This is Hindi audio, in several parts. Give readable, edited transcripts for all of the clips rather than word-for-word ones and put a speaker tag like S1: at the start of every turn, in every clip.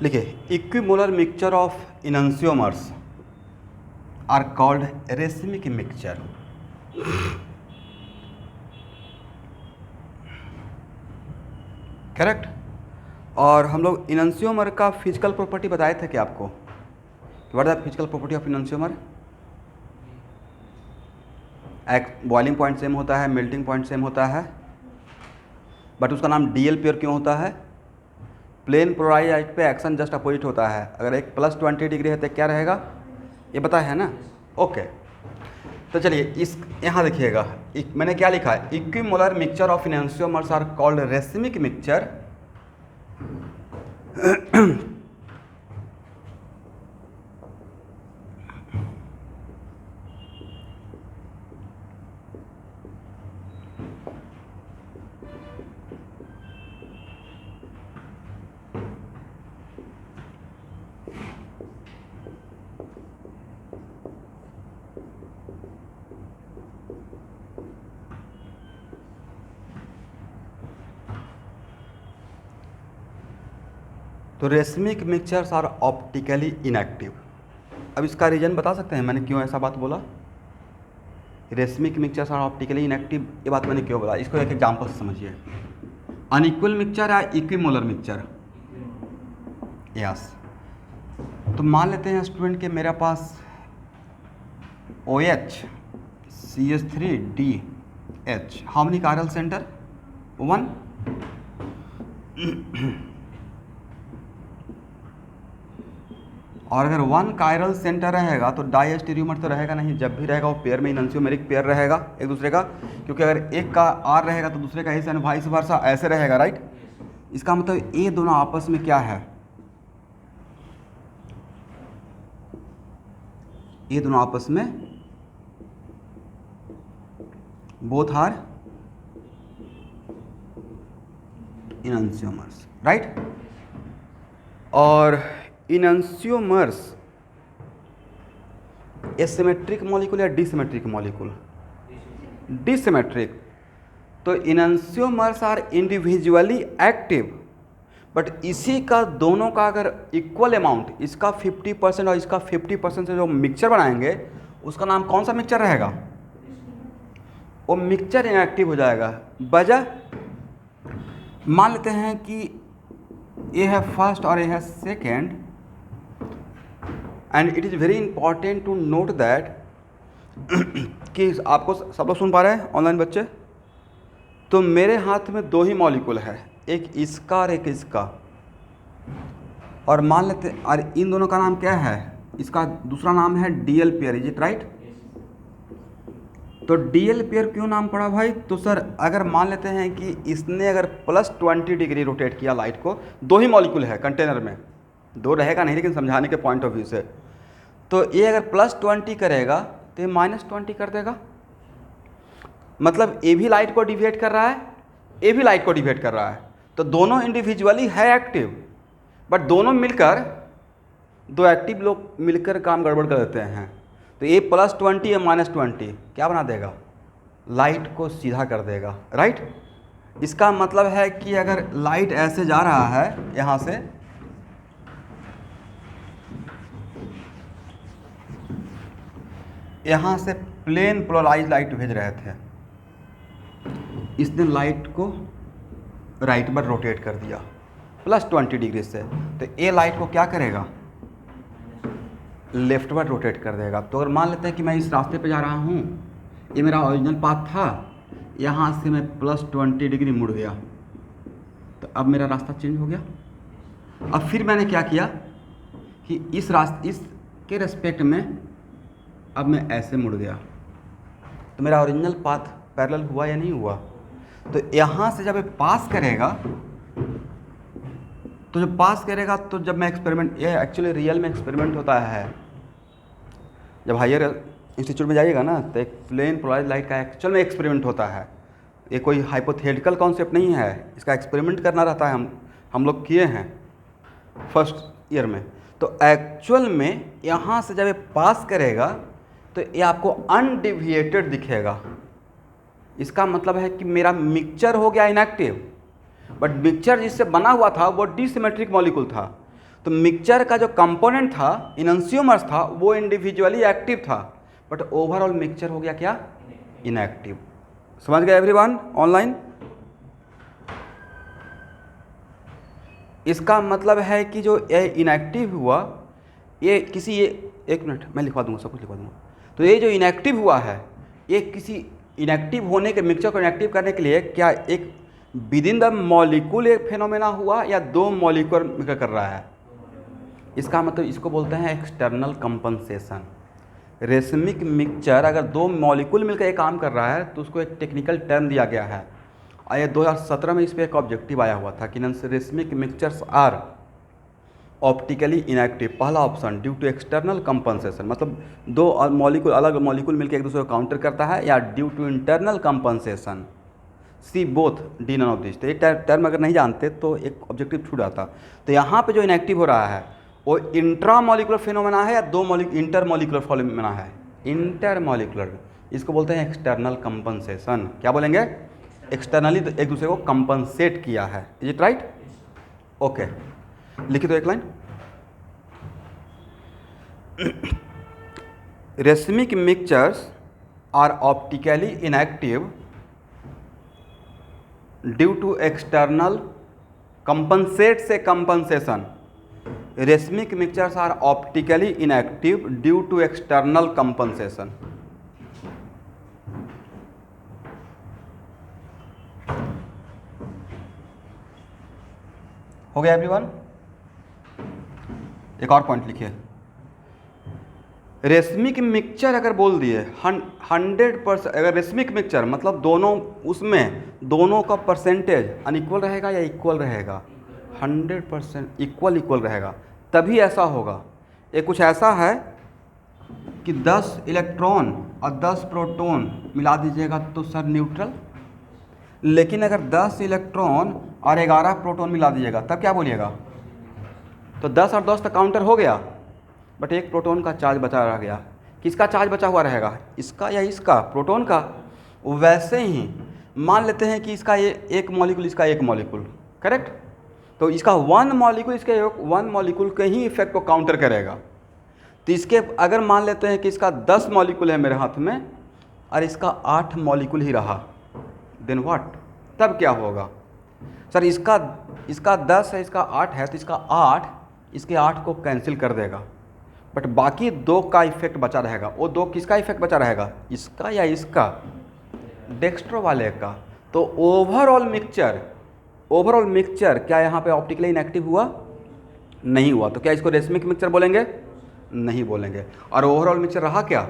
S1: लिखिए, equimolar mixture of enantiomers are called racemic mixture. Correct. और हम लोग इनंसियोमर का फिजिकल प्रॉपर्टी बताए थे कि आपको, what are the physical property of enantiomer? Boiling point same होता है, मेल्टिंग पॉइंट सेम होता है, बट उसका नाम डीएल पेयर क्यों होता है? प्लेन पोलराइज लाइट पे एक्शन जस्ट अपोजिट होता है। अगर एक +20 डिग्री है तो क्या रहेगा, ये पता है ना? ओके, तो चलिए इस यहाँ देखिएगा, मैंने क्या लिखा है, equimolar mixture of enantiomers are called racemic mixture. तो racemic mixtures are optically inactive. अब इसका रीज़न बता सकते हैं मैंने क्यों ऐसा बात बोला? Racemic mixtures are optically inactive, ये बात मैंने क्यों बोला, इसको एक एग्जांपल से समझिए। अनइक्वल मिक्सचर या इक्विमोलर मिक्सचर? यस। तो मान लेते हैं स्टूडेंट के मेरे पास OH CH3DH, how many chiral centre? 1। और अगर 1 कायरल सेंटर रहेगा तो डाइस्टेरियोमर तो रहेगा नहीं, जब भी रहेगा वो पेयर में इनंसियोमेरिक पेयर रहेगा एक दूसरे का, क्योंकि अगर एक का R रहेगा तो दूसरे का एस एंड वाइस वर्सा ऐसे रहेगा, राइट? इसका मतलब ये दोनों आपस में क्या है, ये दोनों आपस में बोथ आर इनंसियोमर्स, राइट? और इनंसियोमर्स एसिमेट्रिक मॉलिक्यूल या डिसिमेट्रिक मॉलिक्यूल? डिसिमेट्रिक। तो इनंसियोमर्स आर इंडिविजुअली एक्टिव, बट इसी का दोनों का अगर इक्वल अमाउंट, इसका 50% और इसका 50% से जो मिक्सचर बनाएंगे उसका नाम कौन सा मिक्सचर रहेगा? वो मिक्सचर इनएक्टिव हो जाएगा। वजह मान लेते हैं कि ये है फर्स्ट और ये है second, and it is very important to note that कि आपको सब लोग सुन पा रहे हैं ऑनलाइन बच्चे? तो मेरे हाथ में 2 ही मॉलिक्यूल है, एक इसका और एक इसका, और मान लेते हैं, और इन दोनों का नाम क्या है? इसका दूसरा नाम है DL pair, is it right? तो डीएल पेयर क्यों नाम पड़ा भाई? तो सर अगर मान लेते हैं कि इसने अगर +20 डिग्री रोटेट किया लाइट को, 2 ही मॉलिक्यूल है कंटेनर में, 2 रहेगा नहीं लेकिन समझाने के पॉइंट ऑफ व्यू से, तो ये अगर +20 करेगा तो ये -20 कर देगा, मतलब ए भी लाइट को डिविएट कर रहा है, ए भी लाइट को डिविएट कर रहा है, तो दोनों इंडिविजुअली है एक्टिव, बट दोनों मिलकर, 2 एक्टिव लोग मिलकर काम गड़बड़ कर देते हैं। तो ये +20 या -20 क्या बना देगा? लाइट को सीधा कर देगा, राइट? इसका मतलब है कि अगर लाइट ऐसे जा रहा है यहाँ से, यहाँ से प्लेन पोलराइज लाइट भेज रहे थे, इसने लाइट को राइट पर रोटेट कर दिया +20 डिग्री से, तो ये लाइट को क्या करेगा? लेफ्ट पर रोटेट कर देगा। तो अगर मान लेते हैं कि मैं इस रास्ते पे जा रहा हूँ, ये मेरा ओरिजिनल पाथ था, यहाँ से मैं +20 डिग्री मुड़ गया, तो अब मेरा रास्ता चेंज हो गया। अब फिर मैंने क्या किया कि इसके रेस्पेक्ट में अब मैं ऐसे मुड़ गया, तो मेरा ओरिजिनल पाथ पैरेलल हुआ या नहीं हुआ? तो यहाँ से जब ये पास करेगा, तो जब पास करेगा तो जब मैं एक्सपेरिमेंट, ये एक्चुअली रियल में एक्सपेरिमेंट होता है, जब हायर इंस्टीट्यूट में जाइएगा ना तो एक प्लेन पोलराइज लाइट का एक्चुअल में एक्सपेरिमेंट होता है, ये कोई हाइपोथेटिकल कॉन्सेप्ट नहीं है, इसका एक्सपेरिमेंट करना रहता है, हम लोग किए हैं फर्स्ट ईयर में। तो एक्चुअल में यहाँ से जब ये पास करेगा तो ये आपको अनडिविएटेड दिखेगा, इसका मतलब है कि मेरा मिक्सचर हो गया इनएक्टिव, बट मिक्सचर जिससे बना हुआ था वो डिसिमेट्रिक मॉलिक्यूल था, तो मिक्सचर का जो कंपोनेंट था इनंसियोमर्स था वो इंडिविजुअली एक्टिव था, बट ओवरऑल मिक्सचर हो गया क्या, इनएक्टिव। समझ गए एवरीवन ऑनलाइन? इसका मतलब है कि जो ये इनएक्टिव हुआ, ये किसी एक मिनट मैं लिखवा दूंगा, सब कुछ लिखवा दूंगा। तो ये जो इनएक्टिव हुआ है, ये किसी इनएक्टिव होने के मिक्सचर को इनएक्टिव करने के लिए क्या एक विद इन द मॉलिक्यूल एक फेनोमेना हुआ या दो मॉलिक्यूल मिलकर कर रहा है? इसका मतलब इसको बोलते हैं एक्सटर्नल कंपनसेशन। रेशमिक मिक्सचर अगर दो मॉलिक्यूल मिलकर एक काम कर रहा है तो उसको एक टेक्निकल टर्म दिया गया है। आया 2017 में इस पर एक ऑब्जेक्टिव आया हुआ था कि racemic mixtures are optically inactive, पहला option due to external compensation, मतलब दो मॉलिक्यूल अलग मॉलिक्यूल मिलकर एक दूसरे को काउंटर करता है, या due to internal compensation, C both D none of this. तो ये टर्म अगर नहीं जानते तो एक ऑब्जेक्टिव छूट आता। तो यहाँ पे जो इनएक्टिव हो रहा है वो इंट्रा मॉलिकुलर फिनोमेना है या दो इंटर मॉलिकुलर फिनोमेना है? Inter molecular. इसको बोलते हैं एक्सटर्नल कंपनसेशन। क्या बोलेंगे? एक्सटर्नली एक दूसरे को कंपनसेट किया है। Is it right? ओके, लिखिए तो एक line. Racemic mixtures are optically inactive due to external compensate से compensation. Racemic mixtures are optically inactive due to external compensation. हो गया एवरीवन? एक और पॉइंट लिखिए। रेशमिक मिक्सचर अगर बोल दिए 100%, अगर रेशमिक मिक्सचर मतलब दोनों, उसमें दोनों का परसेंटेज अनइक्वल रहेगा या इक्वल रहेगा? 100% इक्वल रहेगा, तभी ऐसा होगा। ये कुछ ऐसा है कि 10 इलेक्ट्रॉन और 10 प्रोटॉन मिला दीजिएगा तो सर न्यूट्रल, लेकिन अगर 10 इलेक्ट्रॉन और 11 प्रोटॉन मिला दीजिएगा तब क्या बोलिएगा? तो 10 और 10 तक काउंटर हो गया, बट एक प्रोटॉन का चार्ज बचा रह गया। किसका चार्ज बचा हुआ रहेगा? इसका या इसका? प्रोटॉन का। वैसे ही मान लेते हैं कि इसका ये एक मॉलिक्यूल, इसका एक मॉलिक्यूल, करेक्ट? तो इसका वन मॉलिक्यूल इसके वन मॉलिक्यूल के ही इफेक्ट को काउंटर करेगा। तो इसके अगर मान लेते हैं कि इसका 10 मॉलिक्यूल है मेरे हाथ में और इसका 8 मॉलिक्यूल ही रहा, देन व्हाट? तब क्या होगा? सर इसका 10 है, इसका 8 है, तो इसका 8 इसके 8 को कैंसिल कर देगा, बट बाकी दो का इफेक्ट बचा रहेगा। वो दो किसका इफेक्ट बचा रहेगा? इसका या इसका? डेक्स्ट्रो वाले का। तो ओवरऑल मिक्सचर क्या यहाँ पे ऑप्टिकली इनएक्टिव हुआ? नहीं हुआ। तो क्या इसको रेशमिक मिक्सचर बोलेंगे? नहीं बोलेंगे। और ओवरऑल मिक्सचर रहा क्या?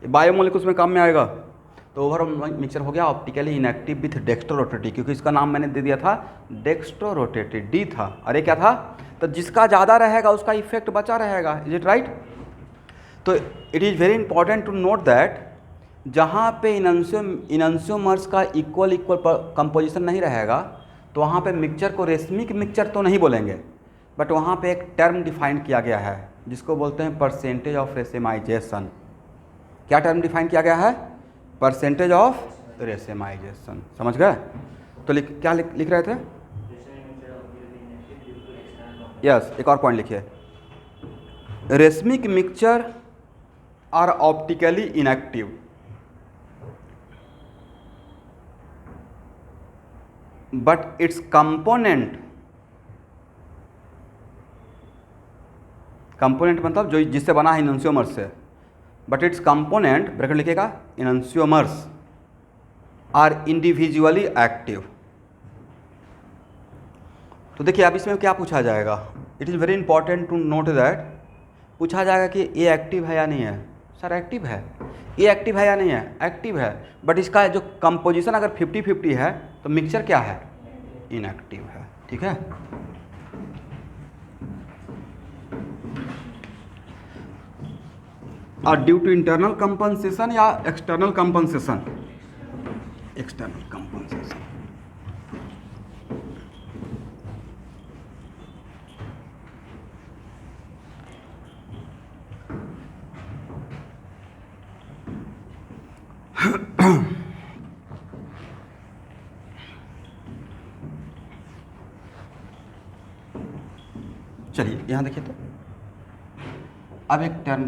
S1: बायोमोलिक्यूल्स में काम में आएगा। तो ओवरऑल मिक्सचर हो गया ऑप्टिकली इनएक्टिव विथ डेक्स्ट्रोरोटेटिव, क्योंकि इसका नाम मैंने दे दिया था डेक्स्ट्रोरोटेटिव, डी था। अरे क्या था? तो जिसका ज़्यादा रहेगा उसका इफेक्ट बचा रहेगा। Is it right? तो it is very important to note that जहाँ पे इनंसियोमर्स का इक्वल कंपोजिशन नहीं रहेगा तो वहाँ पे मिक्सचर को रेशमिक मिक्सचर तो नहीं बोलेंगे, बट वहाँ पे एक टर्म डिफाइन किया गया है जिसको बोलते हैं परसेंटेज ऑफ रेसेमाइजेशन। क्या टर्म डिफाइन किया गया है? Percentage of racemization. समझ गए? तो क्या लिख रहे थे? यस, एक और पॉइंट लिखिए। Racemic mixture are optically inactive but its component मतलब जो जिससे बना है इनंसियोमर्स से, बट इट्स कंपोनेंट ब्रैकेट लिखिएगा, इनंसियोमर्स आर इंडिविजुअली एक्टिव। तो देखिए अब इसमें क्या पूछा जाएगा? It is very important to note that पूछा जाएगा कि ये एक्टिव है या नहीं है। सर एक्टिव है। ये एक्टिव है या नहीं है? एक्टिव है, बट इसका जो कंपोजिशन अगर 50-50 है तो मिक्सचर क्या है? इनएक्टिव है। ठीक है? और ड्यू टू इंटरनल कंपनसेशन या एक्सटर्नल कंपनसेशन? External compensation. चलिए यहाँ देखिए, तो अब एक टर्म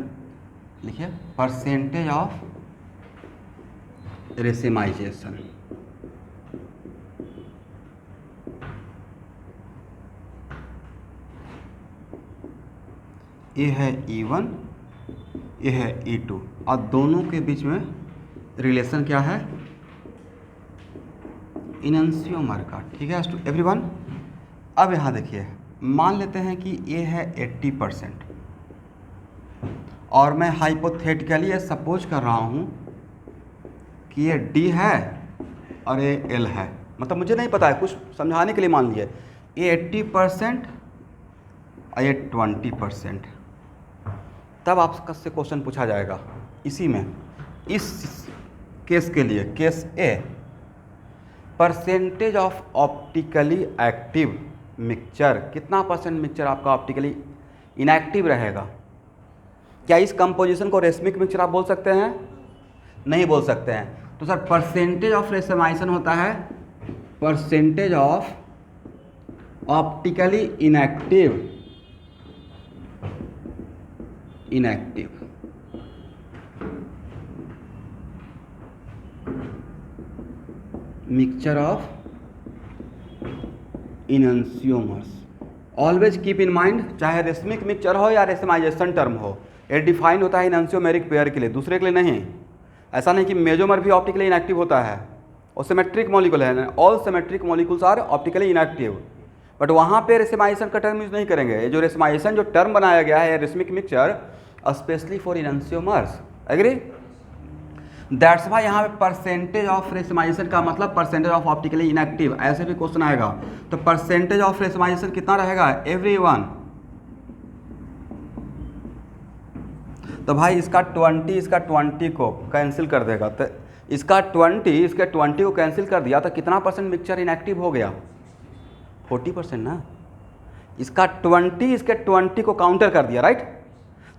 S1: लिखिए, परसेंटेज ऑफ रेसिमाइजेशन। ये है E1, ये है E2, और दोनों के बीच में रिलेशन क्या है? इनन्सियोमर का। ठीक है एवरीवन। अब यहाँ देखिए, मान लेते हैं कि ये है 80% और मैं हाइपोथेटिकली ये सपोज कर रहा हूँ कि ये D है और ये L है, मतलब मुझे नहीं पता है, कुछ समझाने के लिए मान लिए ये 80% और ये 20%। तब आपसे क्वेश्चन पूछा जाएगा इसी में, इस केस के लिए, case A, percentage of optically active mixture, कितना परसेंट मिक्सचर आपका ऑप्टिकली इनएक्टिव रहेगा? क्या इस कंपोजिशन को रेसमिक मिक्सचर आप बोल सकते हैं? नहीं बोल सकते हैं। तो सर परसेंटेज ऑफ रेसमाइजेशन होता है percentage of optically inactive mixture of enantiomers. Always keep in mind, चाहे रेसमिक मिक्सचर हो या रेसमाइजेशन टर्म हो, ये डिफाइन होता है इनन्सियोमेरिक पेयर के लिए, दूसरे के लिए नहीं। ऐसा नहीं कि मेजोमर भी ऑप्टिकली इनएक्टिव होता है, और सिमेट्रिक मॉलिक्यूल है, all symmetric molecules are optically inactive, but वहाँ पे रेसमाइजेशन का टर्म यूज नहीं करेंगे। ये जो रेसमाइजेशन जो टर्म बनाया गया है racemic mixture, specially for enantiomers, agree? That's why यहाँ पे परसेंटेज ऑफ रेसमाइजेशन का मतलब परसेंटेज ऑफ ऑप्टिकली इनएक्टिव, ऐसे भी क्वेश्चन आएगा। तो परसेंटेज ऑफ रेसमाइजेशन कितना रहेगा? एवरीवन। तो भाई इसका 20 इसका 20 को कैंसिल कर देगा, तो इसका 20 इसके 20 को कैंसिल कर दिया, तो कितना परसेंट मिक्सचर इनएक्टिव हो गया? 40% ना। इसका 20 इसके 20 को काउंटर कर दिया, राइट?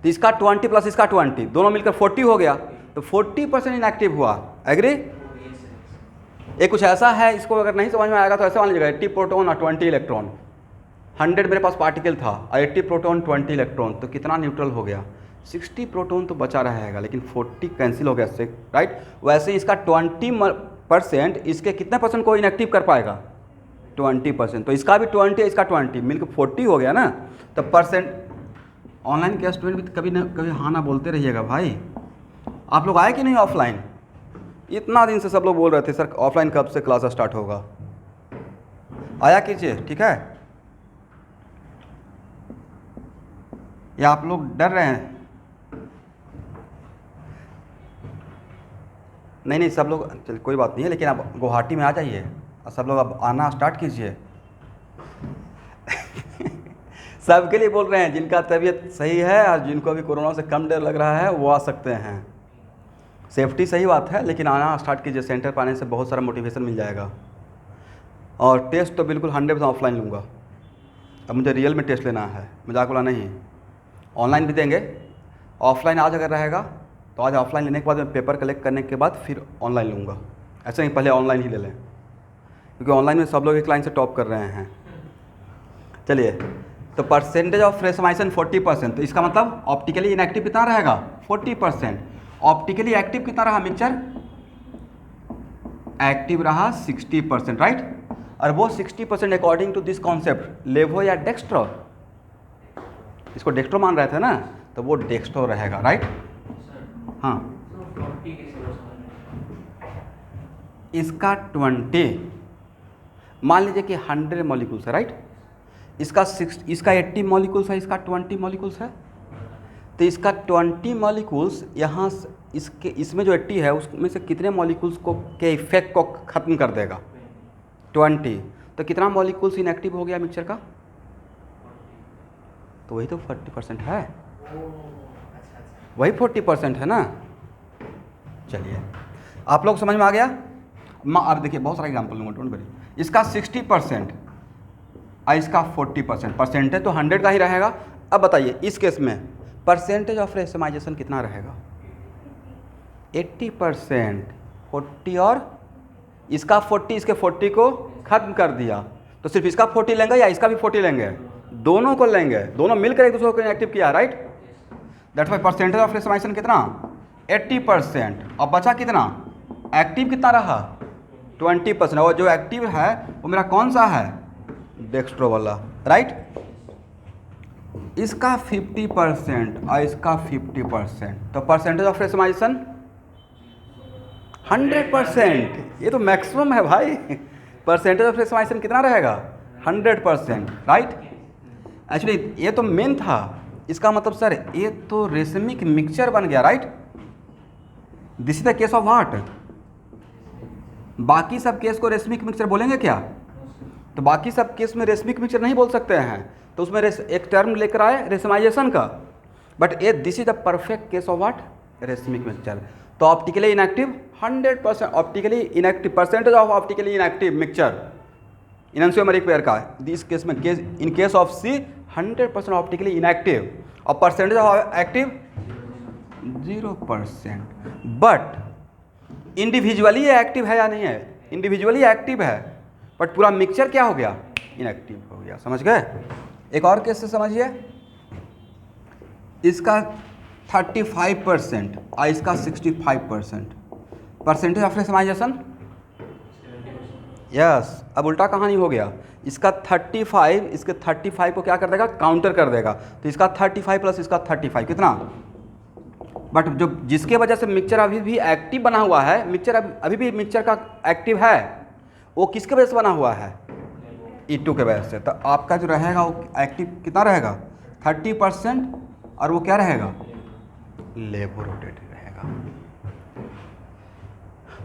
S1: तो इसका 20 प्लस इसका 20 दोनों मिलकर 40 हो गया, तो 40% इनएक्टिव हुआ, एग्री? ये कुछ ऐसा है, इसको अगर नहीं समझ में आएगा तो ऐसे मान लीजिएगा 80 प्रोटॉन और 20 इलेक्ट्रॉन, 100 मेरे पास पार्टिकल था और 80 प्रोटॉन 20 इलेक्ट्रॉन, तो कितना न्यूट्रल हो गया? 60 प्रोटॉन तो बचा रहेगा, लेकिन 40 कैंसिल हो गया इससे, राइट? वैसे ही इसका 20% इसके कितने परसेंट को इनएक्टिव कर पाएगा? 20%। तो इसका भी 20 है, इसका 20 मिलकर 40 हो गया ना। तो परसेंट, ऑनलाइन के स्टूडेंट भी कभी ना कभी हाँ ना बोलते रहिएगा भाई। आप लोग आए कि नहीं ऑफलाइन? इतना दिन से सब लोग बोल रहे थे सर ऑफलाइन कब से क्लास स्टार्ट होगा, आया कीजिए, ठीक है? या आप लोग डर रहे हैं? नहीं, सब लोग, चल कोई बात नहीं है, लेकिन आप गुवाहाटी में आ जाइए और सब लोग अब आना स्टार्ट कीजिए। सबके लिए बोल रहे हैं, जिनका तबीयत सही है और जिनको भी कोरोना से कम डर लग रहा है वो आ सकते हैं। सेफ्टी सही बात है, लेकिन आना स्टार्ट कीजिए, सेंटर पर आने से बहुत सारा मोटिवेशन मिल जाएगा। और टेस्ट तो बिल्कुल 100% ऑफलाइन लूँगा। अब मुझे रियल में टेस्ट लेना है, मजाक वाला नहीं। ऑनलाइन भी देंगे, ऑफलाइन आज अगर रहेगा तो आज ऑफलाइन लेने के बाद मैं पेपर कलेक्ट करने के बाद फिर ऑनलाइन लूँगा। ऐसा नहीं पहले ऑनलाइन ही ले लें, क्योंकि ऑनलाइन में सब लोग एक लाइन से टॉप कर रहे हैं। चलिए, तो परसेंटेज ऑफ रेसमाइजेशन 40%, तो इसका मतलब ऑप्टिकली इनएक्टिव कितना रहेगा? 40%। ऑप्टिकली एक्टिव कितना रहा मिक्सचर? एक्टिव रहा 60%, राइट? और वो 60% अकॉर्डिंग टू दिस कॉन्सेप्ट लेवो या डेक्स्ट्रो, इसको डेक्स्ट्रो मान रहे थे ना, तो वो डेक्स्ट्रो रहेगा, राइट? हाँ, इसका 20, मान लीजिए कि 100 मॉलिक्यूल्स है, राइट? इसका 80 मॉलिक्यूल्स है, इसका 20 मॉलिक्यूल्स है। तो इसका 20 मॉलिक्यूल्स यहाँ इसके, इसमें जो 80 है उसमें से कितने मॉलिक्यूल्स को के इफेक्ट को ख़त्म कर देगा? 20। तो कितना मॉलिक्यूल्स इनएक्टिव हो गया मिक्सचर का? तो वही तो 40% है, वही 40% है ना। चलिए, आप लोग समझ में आ गया? अब देखिए बहुत सारा एग्जाम्पल लूँगा, डोंट वरी। इसका 60% और इसका 40%, परसेंटेज तो 100 का ही रहेगा। अब बताइए इस केस में परसेंटेज ऑफ रेसमाइजेशन कितना रहेगा? 80%, 40 और इसका 40, इसके 40 को ख़त्म कर दिया, तो सिर्फ इसका 40 लेंगे या इसका भी 40 लेंगे? दोनों को लेंगे, दोनों मिलकर एक दूसरे को इनएक्टिव किया, right. That's why percentage of racemization कितना 80%, और बचा कितना एक्टिव कितना रहा 20%, और जो एक्टिव है वो मेरा कौन सा है डेक्स्ट्रो वाला, राइट। इसका 50% और इसका 50%, तो परसेंटेज ऑफ रेसमाइसन 100%। ये तो मैक्सिमम है भाई। परसेंटेज ऑफ रेसमाइसन कितना रहेगा 100%, राइट। एक्चुअली ये तो मेन था, इसका मतलब सर ये तो रेशमिक मिक्सचर बन गया, right. This is the case of what, बाकी सब केस को रेशमिक मिक्सचर बोलेंगे क्या, तो बाकी सब केस में रेशमिक मिक्सचर नहीं बोल सकते हैं, तो उसमें एक टर्म लेकर आए रेशमाइजेशन का, बट ये this is the perfect case of what racemic mixture. तो optically inactive 100%, optically inactive percentage of optically inactive mixture enantiomeric pair का, इस केस में in case of C 100% optically inactive, और percentage of active 0%। But individually active है या नहीं है, इंडिविजुअली एक्टिव है, बट पूरा मिक्सचर क्या हो गया इनएक्टिव हो गया, समझ गए। एक और केस से समझिए, इसका 35% और इसका 65%, परसेंटेज ऑफ रेशमाइजेशन यस। अब उल्टा कहानी हो गया, इसका 35 इसके 35 को क्या कर देगा काउंटर कर देगा, तो इसका 35 प्लस इसका 35 कितना, बट जो जिसके वजह से मिक्सचर अभी भी एक्टिव बना हुआ है, मिक्सचर अभी भी मिक्सचर का एक्टिव है, वो किसके वजह से बना हुआ है E2 के वजह से। तो आपका जो रहेगा वो एक्टिव कितना रहेगा 30%, और वो क्या रहेगा लेबोरोटेड रहेगा।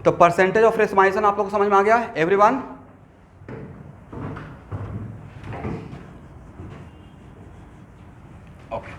S1: तो परसेंटेज ऑफ रेशमाइजेशन आप लोग को समझ में आ गया एवरीवन। ओके,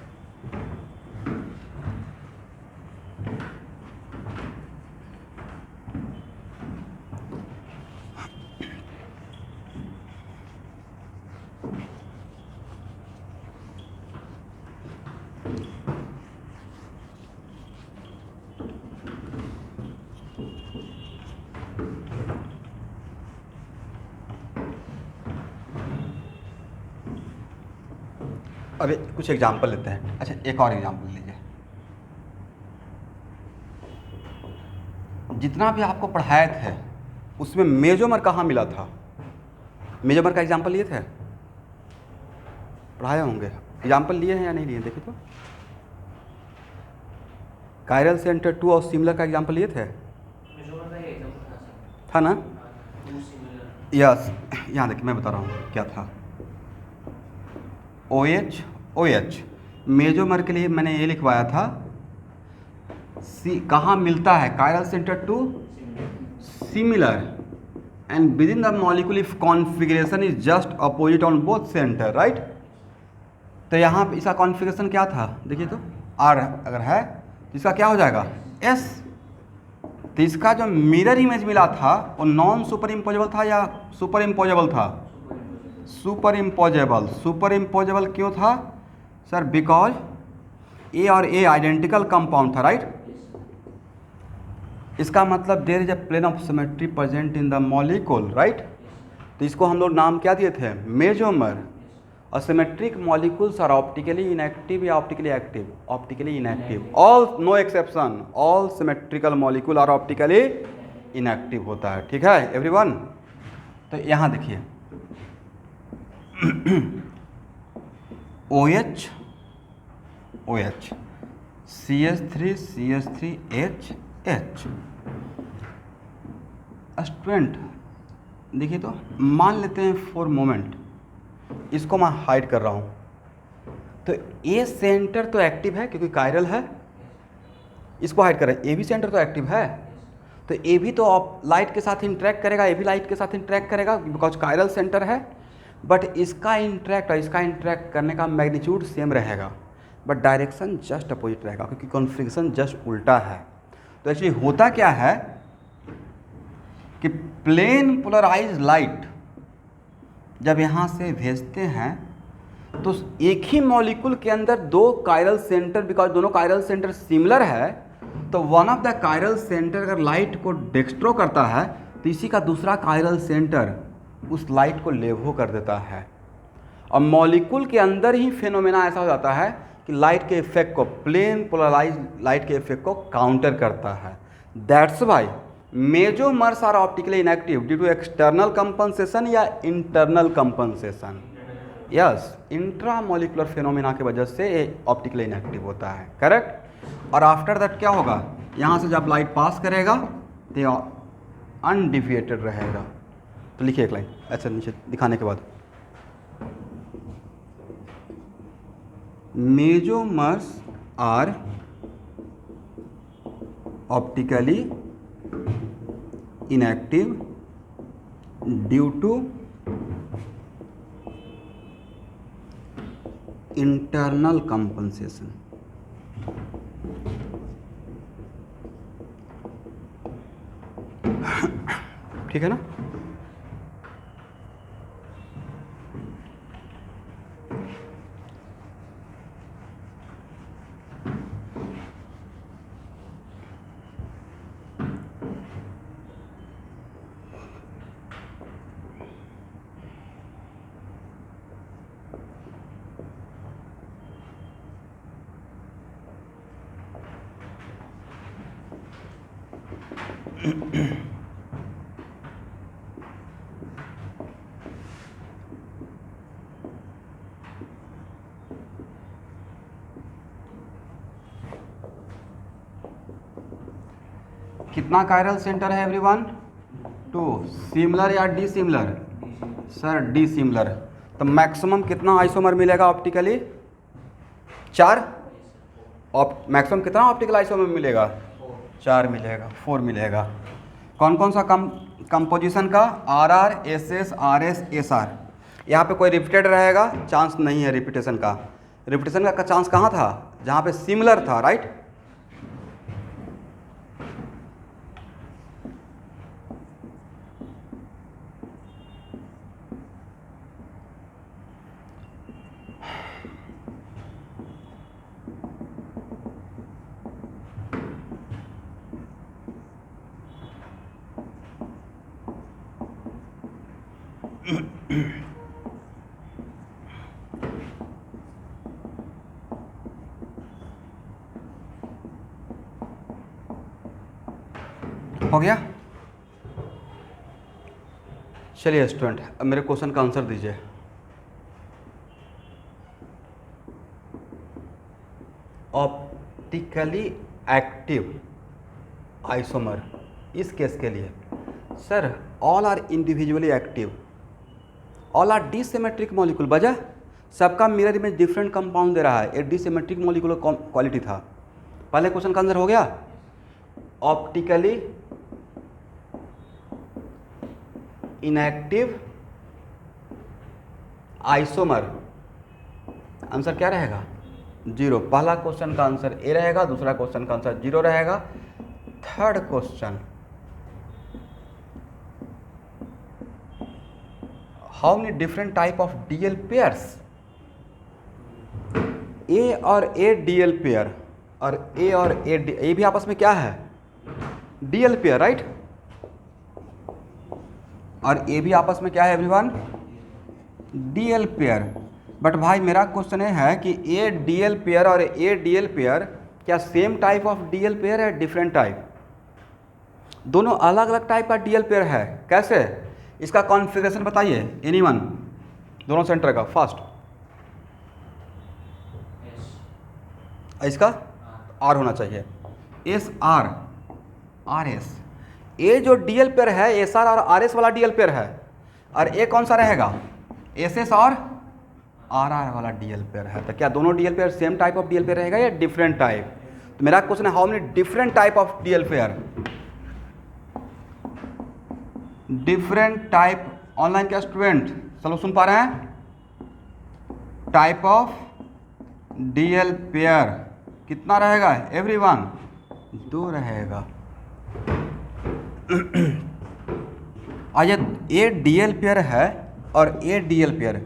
S1: अभी कुछ एग्जाम्पल लेते हैं। अच्छा, एक और एग्जाम्पल लीजिए। जितना भी आपको पढ़ाए थे उसमें मेजोमर कहाँ मिला था, मेजोमर का एग्जाम्पल लिए थे, पढ़ाए होंगे, एग्जाम्पल लिए हैं या नहीं लिए, देखिए तो कायरल सेंटर 2 और सिमिलर का एग्जाम्पल लिए थे, था ना। यस, यहाँ देखिए मैं बता रहा हूँ क्या था। OH मेजोमर के लिए मैंने ये लिखवाया था, सी कहाँ मिलता है chiral centre 2 similar and with in the molecule if configuration is just opposite on both centre, right. तो यहाँ पे इसका कॉन्फ़िगरेशन क्या था देखिए तो, R अगर है तो इसका क्या हो जाएगा S। तो इसका जो मिरर इमेज मिला था वो नॉन सुपर इम्पोजेबल था या सुपर इम्पोजेबल था, सुपर इम्पोजेबल। सुपर इम्पोजेबल क्यों था सर, बिकॉज A और A आइडेंटिकल कंपाउंड था, राइट। इसका मतलब there is a plane of symmetry present in the molecule, right. तो इसको हम लोग नाम क्या दिए थे मेजोमर। और symmetric molecules are optically inactive या optically active, optically inactive, all no exception, all symmetrical molecule are optically inactive होता है, ठीक है एवरीवन। तो यहाँ देखिए OH OH CH3 CH3 H H। Student देखिए तो मान लेते हैं फॉर मोमेंट, इसको मैं हाइड कर रहा हूँ, तो ए सेंटर तो एक्टिव है क्योंकि कायरल है, इसको हाइड कर रहे हैं। ए बी सेंटर तो एक्टिव है, तो ए भी तो लाइट के साथ इंटरेक्ट करेगा, ए भी लाइट के साथ इंटरेक्ट करेगा बिकॉज कायरल सेंटर है, बट इसका इंटरेक्ट और इसका इंटरेक्ट करने का मैग्नीट्यूड सेम रहेगा, बट डायरेक्शन जस्ट अपोजिट रहेगा क्योंकि कॉन्फ़िगरेशन जस्ट उल्टा है। तो एक्चुअली होता क्या है कि प्लेन पोलराइज लाइट जब यहाँ से भेजते हैं तो एक ही मॉलिक्यूल के अंदर दो कायरल सेंटर, बिकॉज दोनों कायरल सेंटर सिमिलर है, तो one of the chiral centre अगर लाइट को डेक्स्ट्रो करता है तो इसी का दूसरा कायरल सेंटर उस लाइट को लेवो कर देता है। और मॉलिक्यूल के अंदर ही फेनोमेना ऐसा हो जाता है कि लाइट के इफेक्ट को, प्लेन पोलराइज लाइट के इफेक्ट को काउंटर करता है। That's why mesomers are optically inactive due to external compensation या internal compensation. Yes, intramolecular phenomena की वजह से ये ऑप्टिकली इनएक्टिव होता है, करेक्ट। और आफ्टर दैट क्या होगा, यहाँ से जब लाइट पास करेगा तो अनडिविएटेड रहेगा। तो लिखिए एक लाइन ऐसे नीचे दिखाने के बाद, mesomers are optically inactive due to internal compensation. ठीक है ना। कितना कायरल सेंटर है एवरीवन? 2। सिमिलर या dissimilar? Sir dissimilar. तो मैक्सिमम कितना आइसोमर मिलेगा ऑप्टिकली? 4। मैक्सिमम कितना ऑप्टिकल आइसोमर मिलेगा? 4 मिलेगा, 4 मिलेगा। कौन कौन सा कंपोजिशन का? R R, S S, R S, S R. यहाँ पे कोई रिपीटेड रहेगा? चांस नहीं है रिपीटेशन का। रिपीटेशन का चांस कहाँ था? जहाँ पे सिमिलर था, राइट। हो गया? चलिए स्टूडेंट, अब मेरे क्वेश्चन का आंसर दीजिए। ऑप्टिकली एक्टिव आइसोमर इस केस के लिए, sir all are individually active, all are dissymmetric molecule. वजह सबका मिरर इमेज डिफरेंट कंपाउंड दे रहा है, एक डिसिमेट्रिक मॉलिक्यूल क्वालिटी था। पहले क्वेश्चन का आंसर हो गया। ऑप्टिकली इनएक्टिव आइसोमर, आंसर क्या रहेगा? 0। पहला क्वेश्चन का आंसर ए रहेगा, दूसरा क्वेश्चन का आंसर 0 रहेगा। Third question, how many different type of DL pairs? A और ए डीएल पेयर, और ए और ए भी आपस में क्या है? DL pair, right. और ए भी आपस में क्या है एवरीवन? DL pair. बट भाई मेरा क्वेश्चन ये है कि ए डीएल पेयर और ए डीएल पेयर क्या same type of DL pair है, डिफरेंट टाइप? दोनों अलग अलग टाइप का डीएल पेयर है। कैसे? इसका कॉन्फ़िगरेशन बताइए एनीवन, दोनों सेंटर का। फर्स्ट इसका आर होना चाहिए, एस आर, आर एस। ए जो डीएल पेयर है एस आर और आर एस वाला डीएल पेयर है, और ए कौन सा रहेगा? एस एस और आर आर वाला डीएल पेयर है। तो क्या दोनों DL pair same type of DL pair रहेगा या डिफरेंट टाइप? तो मेरा क्वेश्चन है how many different type of DL pair? Different type. Online क्या स्टूडेंट चलो सुन पा रहे हैं? टाइप ऑफ डीएल पेयर कितना रहेगा एवरीवन? 2 रहेगा। आज ए डीएल पेयर है और ए डीएल पेयर,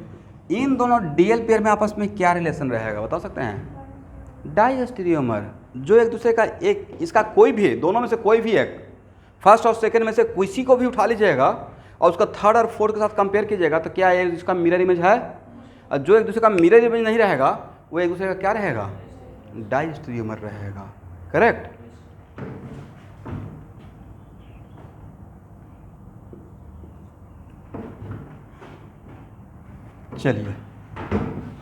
S1: इन दोनों डीएल पेयर में आपस में क्या रिलेशन रहेगा बता सकते हैं? डाइस्टेरियोमर, जो एक दूसरे का, एक इसका कोई भी, दोनों में से कोई भी एक, फर्स्ट और सेकंड में से किसी को भी उठा लीजिएगा और उसका थर्ड और फोर्थ के साथ कंपेयर कीजिएगा तो क्या ये इसका मिरर इमेज है? और जो एक दूसरे का मिरर इमेज नहीं रहेगा वो एक दूसरे का क्या रहेगा, डाइस्टेरियोमर रहेगा। करेक्ट। चलिए,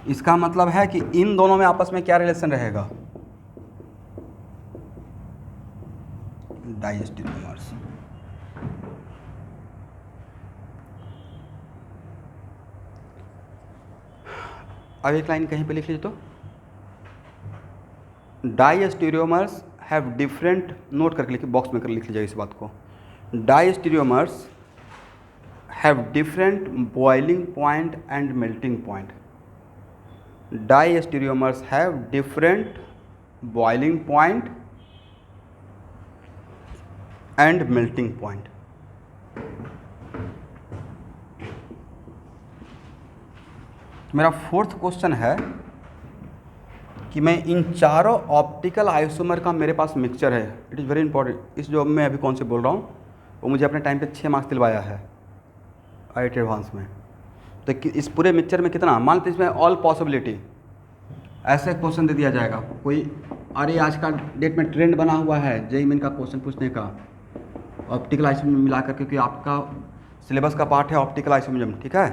S1: इसका मतलब है कि इन दोनों में आपस में क्या रिलेशन रहेगा, डाइस्टेरियोमर्स। अब एक लाइन कहीं पे लिख लीजिए तो, डाइस्टेरियोमर्स हैव डिफरेंट, नोट करके लिखिए, बॉक्स में कर लिख लीजिएगा इस बात को। Diastereomers have different boiling point and melting point. Diastereomers have different boiling point and melting point. मेरा फोर्थ क्वेश्चन है कि मैं इन चारों ऑप्टिकल आइसोमर का मेरे पास मिक्सचर है, इट इज़ वेरी इंपॉर्टेंट। इस जॉब में अभी कौन से बोल रहा हूँ, वो मुझे अपने टाइम पे 6 मार्क्स दिलवाया है IIT एडवांस में। तो इस पूरे मिक्सचर में कितना, मान लेते इसमें ऑल पॉसिबिलिटी, ऐसे क्वेश्चन दे दिया जाएगा कोई, अरे आज का डेट में ट्रेंड बना हुआ है JEE मेन का क्वेश्चन पूछने का ऑप्टिकल आइसोमर मिला कर, क्योंकि आपका सिलेबस का पार्ट है ऑप्टिकल आइसोमर, ठीक है।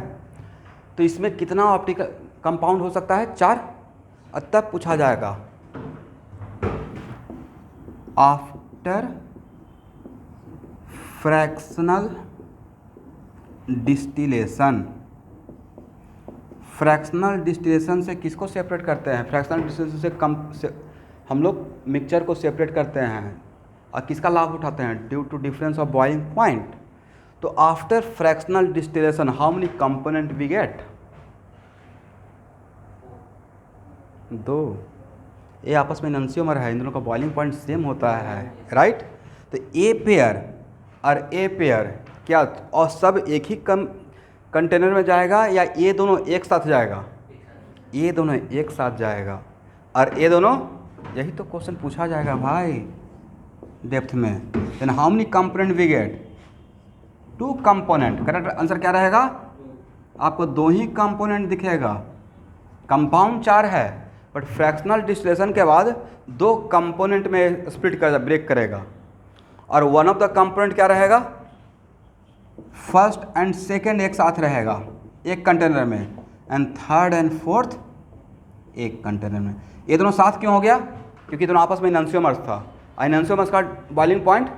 S1: तो इसमें कितना ऑप्टिकल कंपाउंड हो सकता है, 4। तब पूछा जाएगा after fractional distillation. Fractional distillation से किसको सेपरेट करते हैं, फ्रैक्शनल डिस्टिलेशन से हम लोग मिक्सचर को सेपरेट करते हैं और किसका लाभ उठाते हैं, due to difference of boiling point. तो after fractional distillation how many component we get, 2। ये आपस में एनंसियोमर है, इन दोनों का बॉइलिंग पॉइंट सेम होता है, राइट। तो ए पेयर और ए पेयर क्या, और सब एक ही कंटेनर में जाएगा या ये दोनों एक साथ जाएगा, ये दोनों एक साथ जाएगा, और ये दोनों, यही तो क्वेश्चन पूछा जाएगा भाई डेप्थ में। Then how many component we get, 2 component. Correct answer क्या रहेगा, आपको 2 ही कंपोनेंट दिखेगा, कंपाउंड 4 है बट फ्रैक्शनल डिस्टिलेशन के बाद 2 कंपोनेंट में स्प्लिट कर ब्रेक करेगा, और वन ऑफ द कंपोनेंट क्या रहेगा, फर्स्ट एंड सेकेंड एक साथ रहेगा एक कंटेनर में, एंड थर्ड एंड फोर्थ एक कंटेनर में। ये दोनों साथ क्यों हो गया, क्योंकि दोनों आपस में एनंसियोमर्स था, एनंसियोमर्स का बॉइलिंग पॉइंट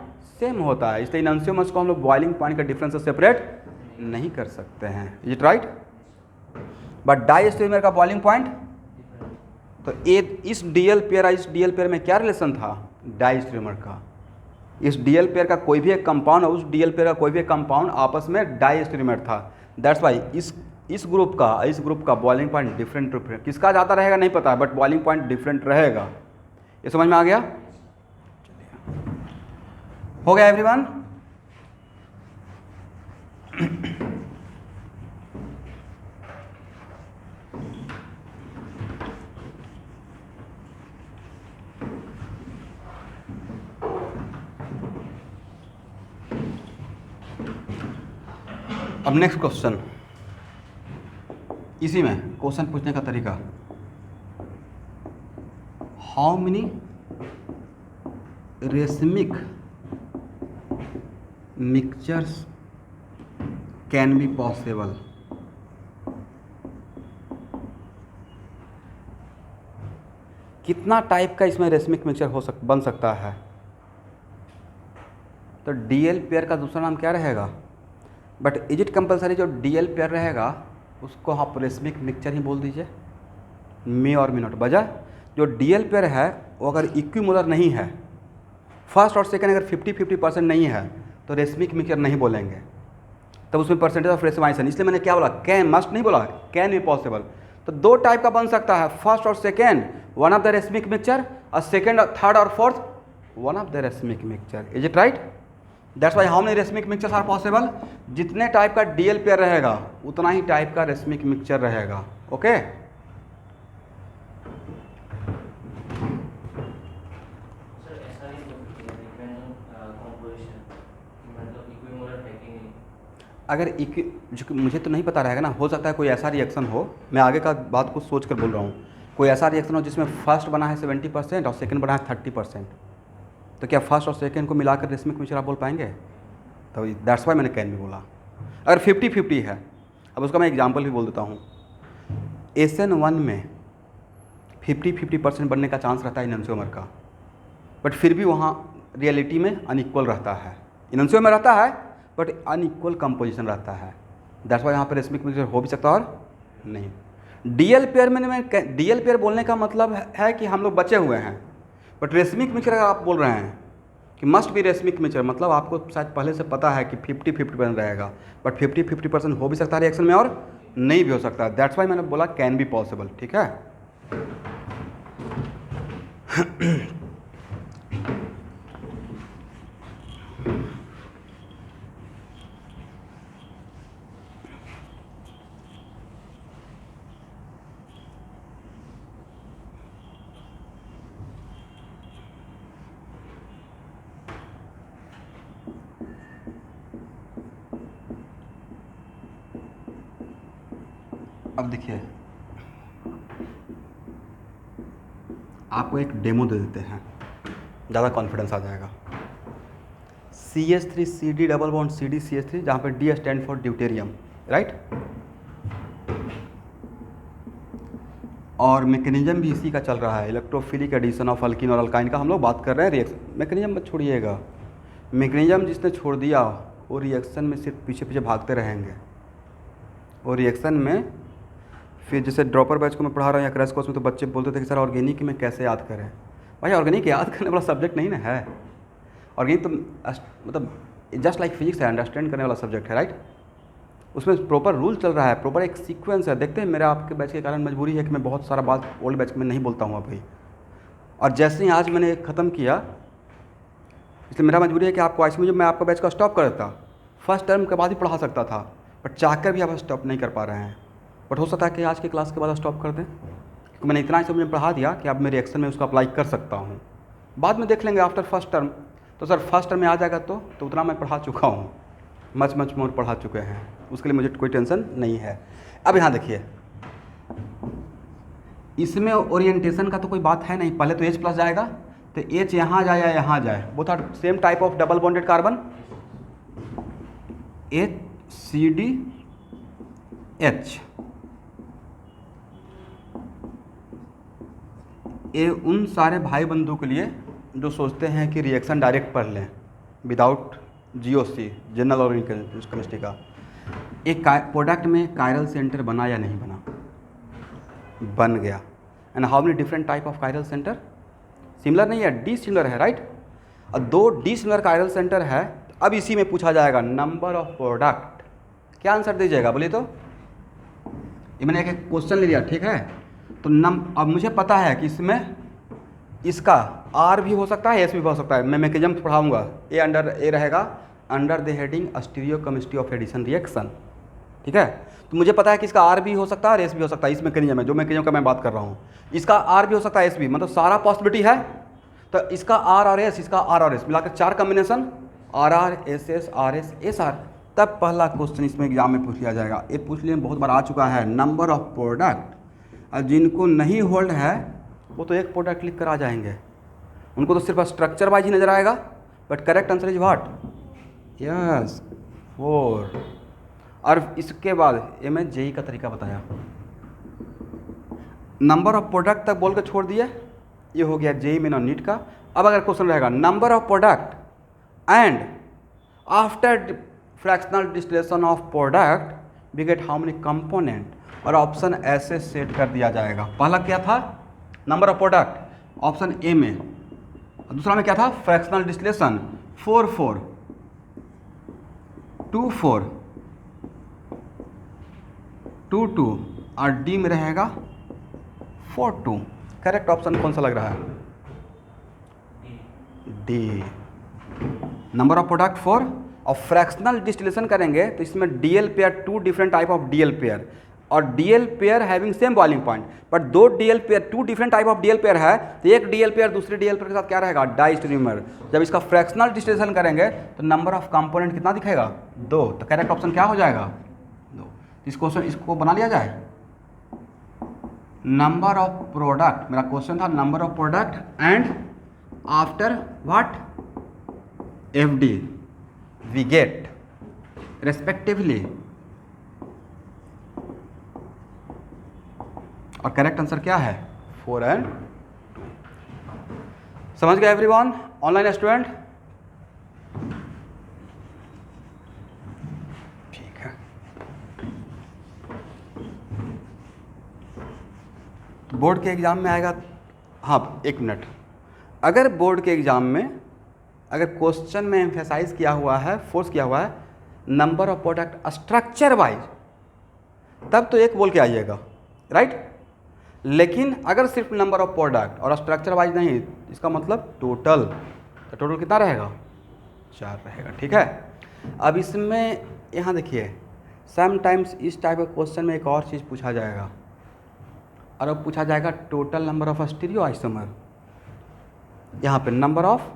S1: सेम होता है, इसलिए एनंसियोमर्स को हम लोग बॉइलिंग पॉइंट का डिफरेंस से सेपरेट नहीं कर सकते हैं, इज इट राइट। बट डाइस्टेरियोमर का बॉइलिंग पॉइंट, तो इस डीएल पेयर में क्या रिलेशन था, डाइस्टेरियोमर का, इस डीएल पेयर का कोई भी एक कंपाउंड और उस डीएल पेयर का कोई भी एक कंपाउंड आपस में डाइस्टेरियोमर था। दैट्स वाई इस ग्रुप का बॉइलिंग पॉइंट डिफरेंट, किसका ज़्यादा रहेगा नहीं पता, बट बॉइलिंग पॉइंट डिफरेंट रहेगा। ये समझ में आ गया, हो गया एवरीवन। अब नेक्स्ट क्वेश्चन, इसी में क्वेश्चन पूछने का तरीका, how many racemic mixtures can be possible. कितना टाइप का इसमें रेसमिक मिक्सचर बन सकता है। तो डीएल पेयर का दूसरा नाम क्या रहेगा, बट इज इट कंपलसरी जो डीएल पेयर रहेगा उसको आप रेसमिक मिक्सचर ही बोल दीजिए, मे और मे नॉट। वजह, जो डीएल पेयर है वो अगर इक्विमोलर नहीं है, फर्स्ट और सेकंड अगर 50-50% नहीं है तो रेसमिक मिक्सचर नहीं बोलेंगे, तब उसमें परसेंटेज ऑफ रेसमाइसन। इसलिए मैंने क्या बोला, कैन, मस्ट नहीं बोला, कैन बी पॉसिबल। तो 2 टाइप का बन सकता है, फर्स्ट और second one of the racemic mixture, और सेकेंड, थर्ड और fourth one of the racemic mixture, is it right. That's why how many racemic mixtures are possible, जितने टाइप का डीएल पेयर रहेगा उतना ही टाइप का रेसमिक मिक्सचर रहेगा, ओके। अगर जो मुझे तो नहीं पता रहेगा ना, हो सकता है कोई ऐसा रिएक्शन हो, मैं आगे का बात को सोच कर बोल रहा हूँ, कोई ऐसा रिएक्शन हो जिसमें फर्स्ट बना है 70% और सेकंड बना है 30%, तो क्या फर्स्ट और सेकंड को मिलाकर रेशमिक मिक्सचर आप बोल पाएंगे? तो दैट्स वाई मैंने कैन भी बोला। अगर 50-50 है, अब उसका मैं एग्जांपल भी बोल देता हूँ। SN1 में 50-50% बनने का चांस रहता है इनन्सियोमर का, बट फिर भी वहाँ रियलिटी में अनइक्वल रहता है। इनन्सियोमर में रहता है बट अनइक्वल कंपोजिशन रहता है। दैट्स वाई यहाँ पर रेशमिक मिक्सचर हो भी सकता है और नहीं। डीएल पेयर में डीएल पेयर बोलने का मतलब है कि हम लोग बचे हुए हैं, बट रेशमिक मिक्सचर अगर आप बोल रहे हैं कि मस्ट बी रेशमिक मिक्सचर, मतलब आपको शायद पहले से पता है कि 50-50% रहेगा, बट 50-50% हो भी सकता है रिएक्शन में और नहीं भी हो सकता है। दैट्स वाई मैंने बोला कैन बी पॉसिबल। ठीक है। अब देखिए, आपको एक डेमो दे देते हैं, ज़्यादा कॉन्फिडेंस आ जाएगा। CH3CD double bond CD CH3, जहाँ पे D stand for deuterium, right. और मैकेनिज्म भी इसी का चल रहा है, इलेक्ट्रोफिलिक एडिशन ऑफ अल्किन और अल्काइन का हम लोग बात कर रहे हैं। रिएक्शन मैकेनिज्म मत छोड़िएगा, मैकेनिज्म जिसने छोड़ दिया वो रिएक्शन में सिर्फ पीछे पीछे भागते रहेंगे। और रिएक्शन में फिर जैसे ड्रॉपर बैच को मैं पढ़ा रहा हूँ या क्रैश कोर्स में, तो बच्चे बोलते थे कि सर ऑर्गेनिक में कैसे याद करें। भाई ऑर्गेनिक याद करने वाला सब्जेक्ट नहीं ना है। ऑर्गेनिक तो मतलब जस्ट लाइक फिजिक्स है, अंडरस्टैंड करने वाला सब्जेक्ट है, राइट। उसमें प्रॉपर रूल चल रहा है, प्रॉपर एक सीक्वेंस है। देखते हैं मेरा आपके बैच के कारण मजबूरी है कि मैं बहुत सारा बात ओल्ड बैच में नहीं बोलता हूँ अभी, और जैसे ही आज मैंने ख़त्म किया, इसलिए मेरा मजबूरी है कि आपको आज मुझे मैं आपका बैच का स्टॉप कर देता, फर्स्ट टर्म के बाद ही पढ़ा सकता था, बट चाहकर भी आप स्टॉप नहीं कर पा रहे हैं। बट हो सकता है कि आज की क्लास के बाद स्टॉप कर दें, क्योंकि मैंने इतना ही मुझे पढ़ा दिया कि अब मेरे रिएक्शन में उसको अप्लाई कर सकता हूँ। बाद में देख लेंगे आफ्टर फर्स्ट टर्म, तो सर फर्स्ट टर्म में आ जाएगा तो उतना मैं पढ़ा चुका हूँ, मच मोर पढ़ा चुके हैं, उसके लिए मुझे कोई टेंशन नहीं है। अब यहाँ देखिए, इसमें ओरिएंटेशन का तो कोई बात है नहीं, पहले तो H प्लस जाएगा, तो H यहाँ जाए या यहाँ जाए, both are same type of double bonded carbon, HCdH। ये उन सारे भाई बंधु के लिए जो सोचते हैं कि रिएक्शन डायरेक्ट पढ़ लें without GOC, general organic chemistry का। एक प्रोडक्ट में कायरल सेंटर बना या नहीं बना? बन गया। And how many different type of chiral centre? Similar नहीं है, डी सिमिलर है, राइट। और 2 डी सिमिलर कायरल सेंटर है। अब इसी में पूछा जाएगा नंबर ऑफ प्रोडक्ट, क्या आंसर दीजिएगा बोलिए तो? ये मैंने एक क्वेश्चन ले लिया, ठीक है। तो अब मुझे पता है कि इसमें इसका R भी हो सकता है, S भी हो सकता है। मैं मैकेनिज्म पढ़ाऊंगा, ए अंडर ए रहेगा under the heading stereochemistry of addition reaction, ठीक है। तो मुझे पता है कि इसका R भी हो सकता है और S भी हो सकता है। इस मैकेनिज्म में, जो मैकेनिज्म का मैं बात कर रहा हूँ, इसका R भी हो सकता है, S भी, मतलब सारा पॉसिबिलिटी है। तो इसका R और S, इसका R और S मिलाकर 4 combination, RR SS RS SR। तब पहला क्वेश्चन इसमें एग्जाम में पूछ लिया जाएगा। ये पूछ लिया, बहुत बार आ चुका है, नंबर ऑफ प्रोडक्ट। और जिनको नहीं होल्ड है वो तो एक प्रोडक्ट लिख कर आ जाएंगे, उनको तो सिर्फ स्ट्रक्चर वाइज ही नजर आएगा। But correct answer is what? Yes, 4। और इसके बाद ये मैं जेई का तरीका बताया, नंबर ऑफ प्रोडक्ट तक बोल कर छोड़ दिया, ये हो गया जेई में नीट का। अब अगर क्वेश्चन रहेगा number of product and after fractional distillation of product we get how many component, और ऑप्शन ऐसे सेट कर दिया जाएगा। पहला क्या था? Number of product option A में, दूसरा में क्या था? फ्रैक्शनल डिस्टिलेशन 4 2 4 2 2, और डी में रहेगा 4 2। करेक्ट ऑप्शन कौन सा लग रहा है? D, number of product 4। और फ्रैक्शनल डिस्टिलेशन करेंगे तो इसमें DL pair, 2 different type of DL pair, और DL pair having same boiling point, but दो DL pair, two different type of DL pair है, तो एक डीएल पेयर दूसरे डीएल पेयर के साथ क्या रहेगा, डाइस्टेरियोमर। जब इसका फ्रैक्शनल डिस्टिलेशन करेंगे तो नंबर ऑफ कंपोनेंट कितना दिखेगा, 2। तो करेक्ट ऑप्शन क्या हो जाएगा, 2। इस क्वेश्चन इसको बना लिया जाए, नंबर ऑफ प्रोडक्ट, मेरा क्वेश्चन था number of product and after what FD we get respectively, और करेक्ट आंसर क्या है 4 और 2। समझ गए एवरीवन, ऑनलाइन स्टूडेंट? ठीक है, बोर्ड के एग्जाम में आएगा। हाँ, 1 मिनट, अगर बोर्ड के एग्जाम में अगर क्वेश्चन में एम्फेसाइज किया हुआ है, फोर्स किया हुआ है number of product structure wise, तब तो 1 बोल के आइएगा, राइट। लेकिन अगर सिर्फ नंबर ऑफ प्रोडक्ट और स्ट्रक्चर वाइज नहीं, इसका मतलब टोटल, तो टोटल कितना रहेगा, 4 रहेगा, ठीक है। अब इसमें यहाँ देखिए, समटाइम्स इस टाइप ऑफ क्वेश्चन में एक और चीज़ पूछा जाएगा, और अब पूछा जाएगा total number of stereo isomer, यहाँ पे नंबर ऑफ,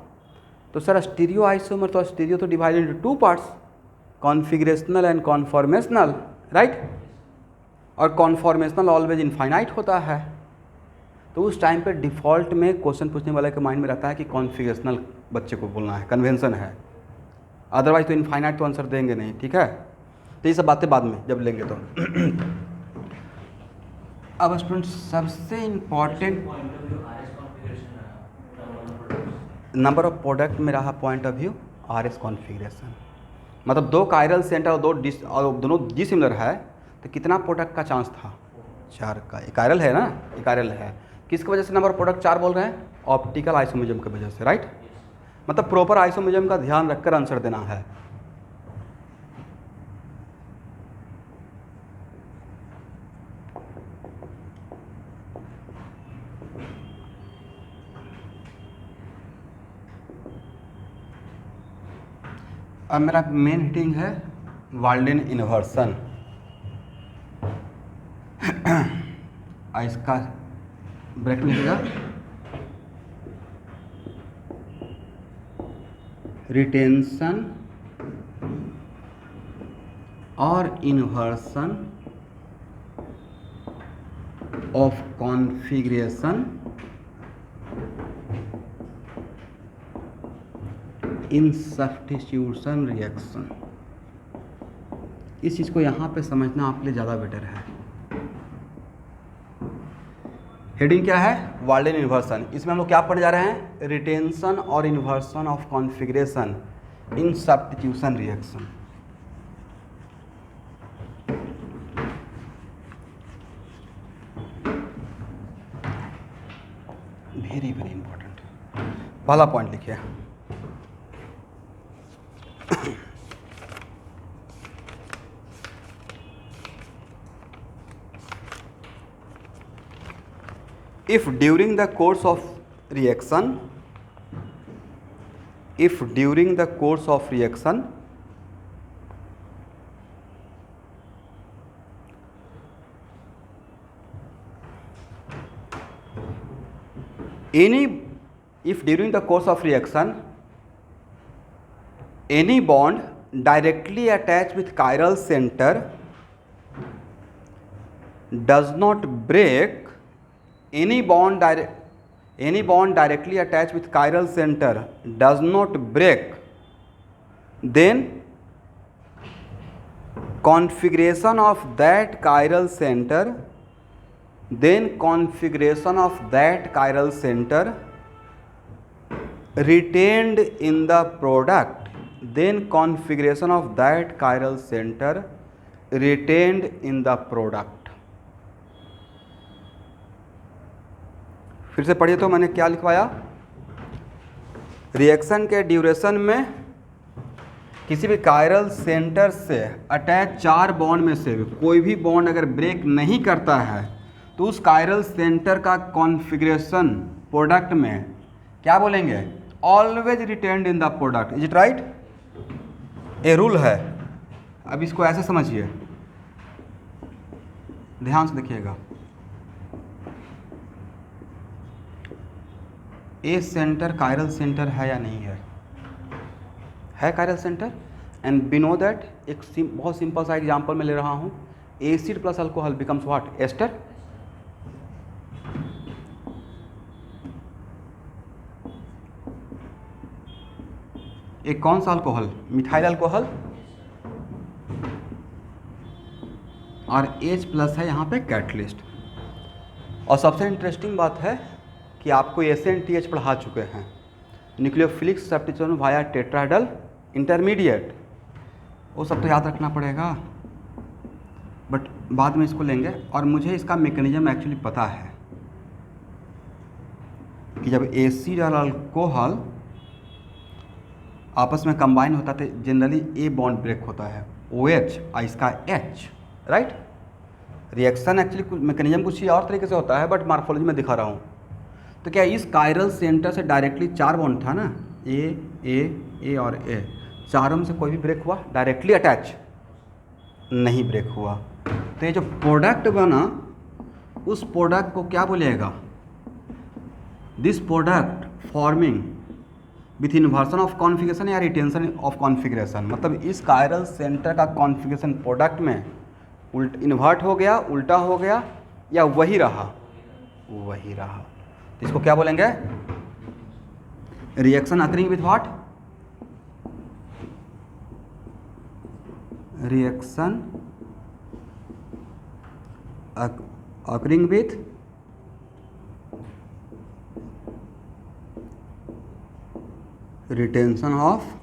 S1: तो सर स्टीरियो आइसोमर, तो स्टीरियो तो divided into 2 parts, configurational and conformational, right. और कॉन्फॉर्मेशनल ऑलवेज इनफाइनाइट होता है, तो उस टाइम पे डिफ़ॉल्ट में क्वेश्चन पूछने वाले के माइंड में रहता है कि कॉन्फिगरेशनल बच्चे को बोलना है, कन्वेंशन है, अदरवाइज तो इनफाइनाइट तो आंसर देंगे नहीं, ठीक है। तो ये सब बातें बाद में जब लेंगे तो। अब स्टूडेंट सबसे इम्पॉर्टेंट नंबर ऑफ प्रोडक्ट में रहा point of view RS configuration, मतलब 2 कायरल सेंटर और दोनों डिसिमिलर है, तो कितना प्रोडक्ट का चांस था, 4 का। एक कायरल है ना, एक कायरल है, किसकी वजह से नंबर ऑफ प्रोडक्ट 4 बोल रहे हैं, ऑप्टिकल आइसोमेरिज्म की वजह से, राइट। मतलब प्रॉपर आइसोमेरिज्म का ध्यान रखकर आंसर देना है। अब मेरा मेन हेडिंग है वाल्डेन इन्वर्सन, इसका ब्रेक मिलेगा, रिटेंशन और inversion of configuration in substitution reaction. इस चीज़ को यहाँ पे समझना आपके लिए ज़्यादा बेटर है। हेडिंग क्या है, वाल्डेन इन्वर्सन। इसमें हम लोग क्या पढ़ने जा रहे हैं, रिटेंशन और inversion of configuration in substitution reaction. Very very important. पहला पॉइंट लिखिए, if during the course of reaction any bond directly attached with chiral center does not break, any bond directly attached with chiral center does not break, then configuration of that chiral center retained in the product, फिर से पढ़िए तो मैंने क्या लिखवाया, रिएक्शन के ड्यूरेशन में किसी भी कायरल सेंटर से अटैच 4 बॉन्ड में से कोई भी बॉन्ड अगर ब्रेक नहीं करता है तो उस कायरल सेंटर का कॉन्फ़िगरेशन प्रोडक्ट में क्या बोलेंगे, always retained in the product. Is it right? ये रूल है। अब इसको ऐसे समझिए, ध्यान से देखिएगा, ए सेंटर कायरल सेंटर है या नहीं है? है chiral centre. And we know that एक बहुत सिंपल सा एग्जांपल मैं ले रहा हूँ, acid plus alcohol becomes what? Ester. एक कौन सा अल्कोहल? मिथाइल अल्कोहल, और H प्लस है यहाँ पे कैटलिस्ट। और सबसे इंटरेस्टिंग बात है कि आपको SN2H पढ़ा चुके हैं, nucleophilic substitution via tetrahedral intermediate, वो सब तो याद रखना पड़ेगा, बट बाद में इसको लेंगे। और मुझे इसका मैकेनिज्म एक्चुअली पता है कि जब एसिड और अल्कोहल आपस में कंबाइन होता है तो जनरली ए बॉन्ड ब्रेक होता है, OH और इसका H, right. Reaction actually mechanism कुछ ही और तरीके से होता है, बट मार्फोलॉजी में दिखा रहा हूँ। तो क्या इस कायरल सेंटर से डायरेक्टली 4 बॉन्ड था ना, ए और ए, चारों में से कोई भी ब्रेक हुआ? डायरेक्टली अटैच नहीं ब्रेक हुआ। तो ये जो प्रोडक्ट बना, उस प्रोडक्ट को क्या बोलिएगा? This product forming with inversion of configuration या रिटेंशन ऑफ कॉन्फिगरेशन, मतलब इस कायरल सेंटर का कॉन्फिगरेशन प्रोडक्ट में इन्वर्ट हो गया, उल्टा हो गया, या वही रहा? वही रहा। तो इसको क्या बोलेंगे? Reaction occurring with what? Reaction occurring with retention of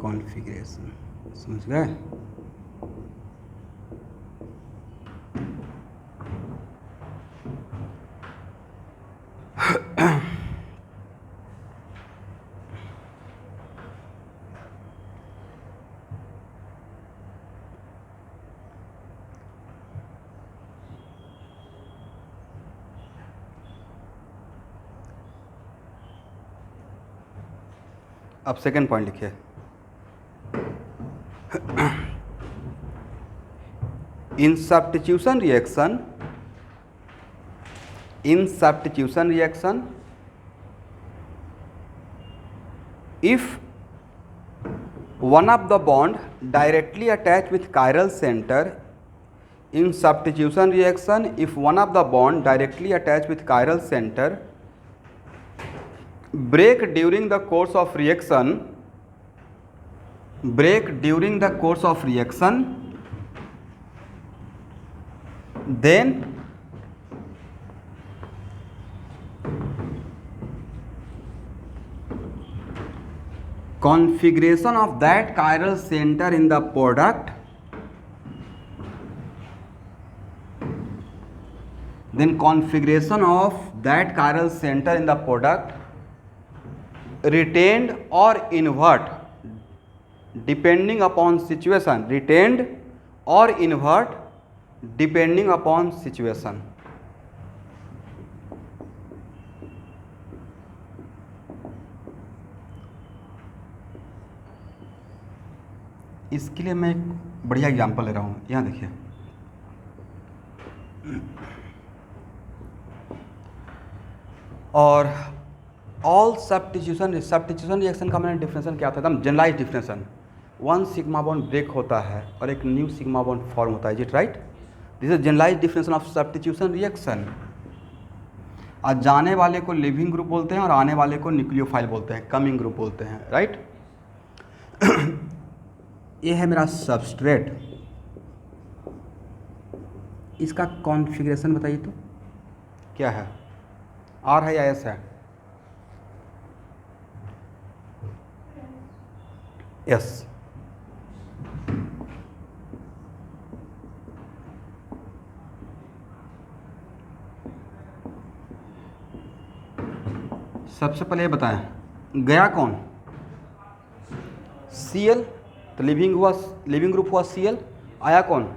S1: configuration. समझ गए? अब सेकेंड पॉइंट लिखिए, in substitution reaction if one of the bond directly attached with chiral center, in substitution reaction if one of the bond directly attached with chiral center break during the course of reaction, then configuration of that chiral center in the product, retained or invert depending upon situation, इसके लिए मैं एक बढ़िया एग्जांपल ले रहा हूँ, यहाँ देखिए। और ऑल सब्स्टिट्यूशन रिएक्शन का मैंने डिफिनेशन क्या था? एकदम generalise definition. 1 sigma bond break होता है और एक न्यू सिग्मा बॉन्ड फॉर्म होता है, is it right? This is generalise definition of substitution reaction. और जाने वाले को लिविंग ग्रुप बोलते हैं और आने वाले को न्यूक्लियोफाइल बोलते हैं, कमिंग ग्रुप बोलते हैं, राइट? ये है मेरा सबस्ट्रेट, इसका कॉन्फ़िगरेशन बताइए तो क्या है? आर है या एस है? एस। सबसे पहले ये बताएं, गया कौन? Cl, तो लिविंग ग्रुप हुआ Cl। आया कौन?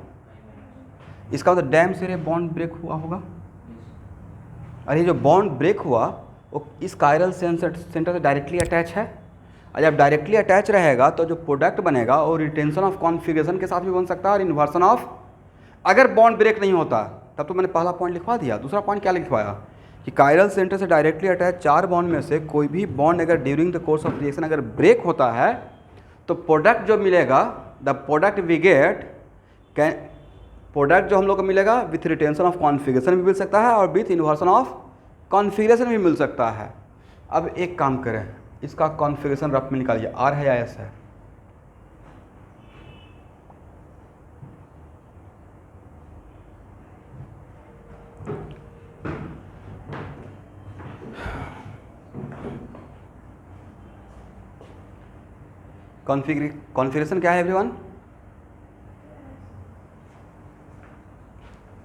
S1: इसका मतलब डैम से बॉन्ड ब्रेक हुआ होगा। और ये जो बॉन्ड ब्रेक हुआ वो इस कायरल सेंटर से डायरेक्टली अटैच है, और जब डायरेक्टली अटैच रहेगा तो जो प्रोडक्ट बनेगा वो रिटेंशन ऑफ कॉन्फिगरेशन के साथ भी बन सकता है और इन्वर्सन ऑफ अगर बॉन्ड ब्रेक नहीं होता तब तो मैंने पहला पॉइंट लिखवा दिया। दूसरा पॉइंट क्या लिखवाया कि कायरल सेंटर से डायरेक्टली अटैच 4 बॉन्ड में से कोई भी बॉन्ड अगर during the course of reaction अगर ब्रेक होता है तो प्रोडक्ट जो मिलेगा, the product we get can, product जो हम लोग को मिलेगा विथ रिटेंशन ऑफ कॉन्फिगरेशन भी मिल सकता है और विथ इन्वर्सन ऑफ कॉन्फिगरेशन भी मिल सकता है। अब एक काम करें, इसका कॉन्फिगरेशन रफ में निकालिए, आर है या एस है? कॉन्फिगरेशन क्या है एवरीवन?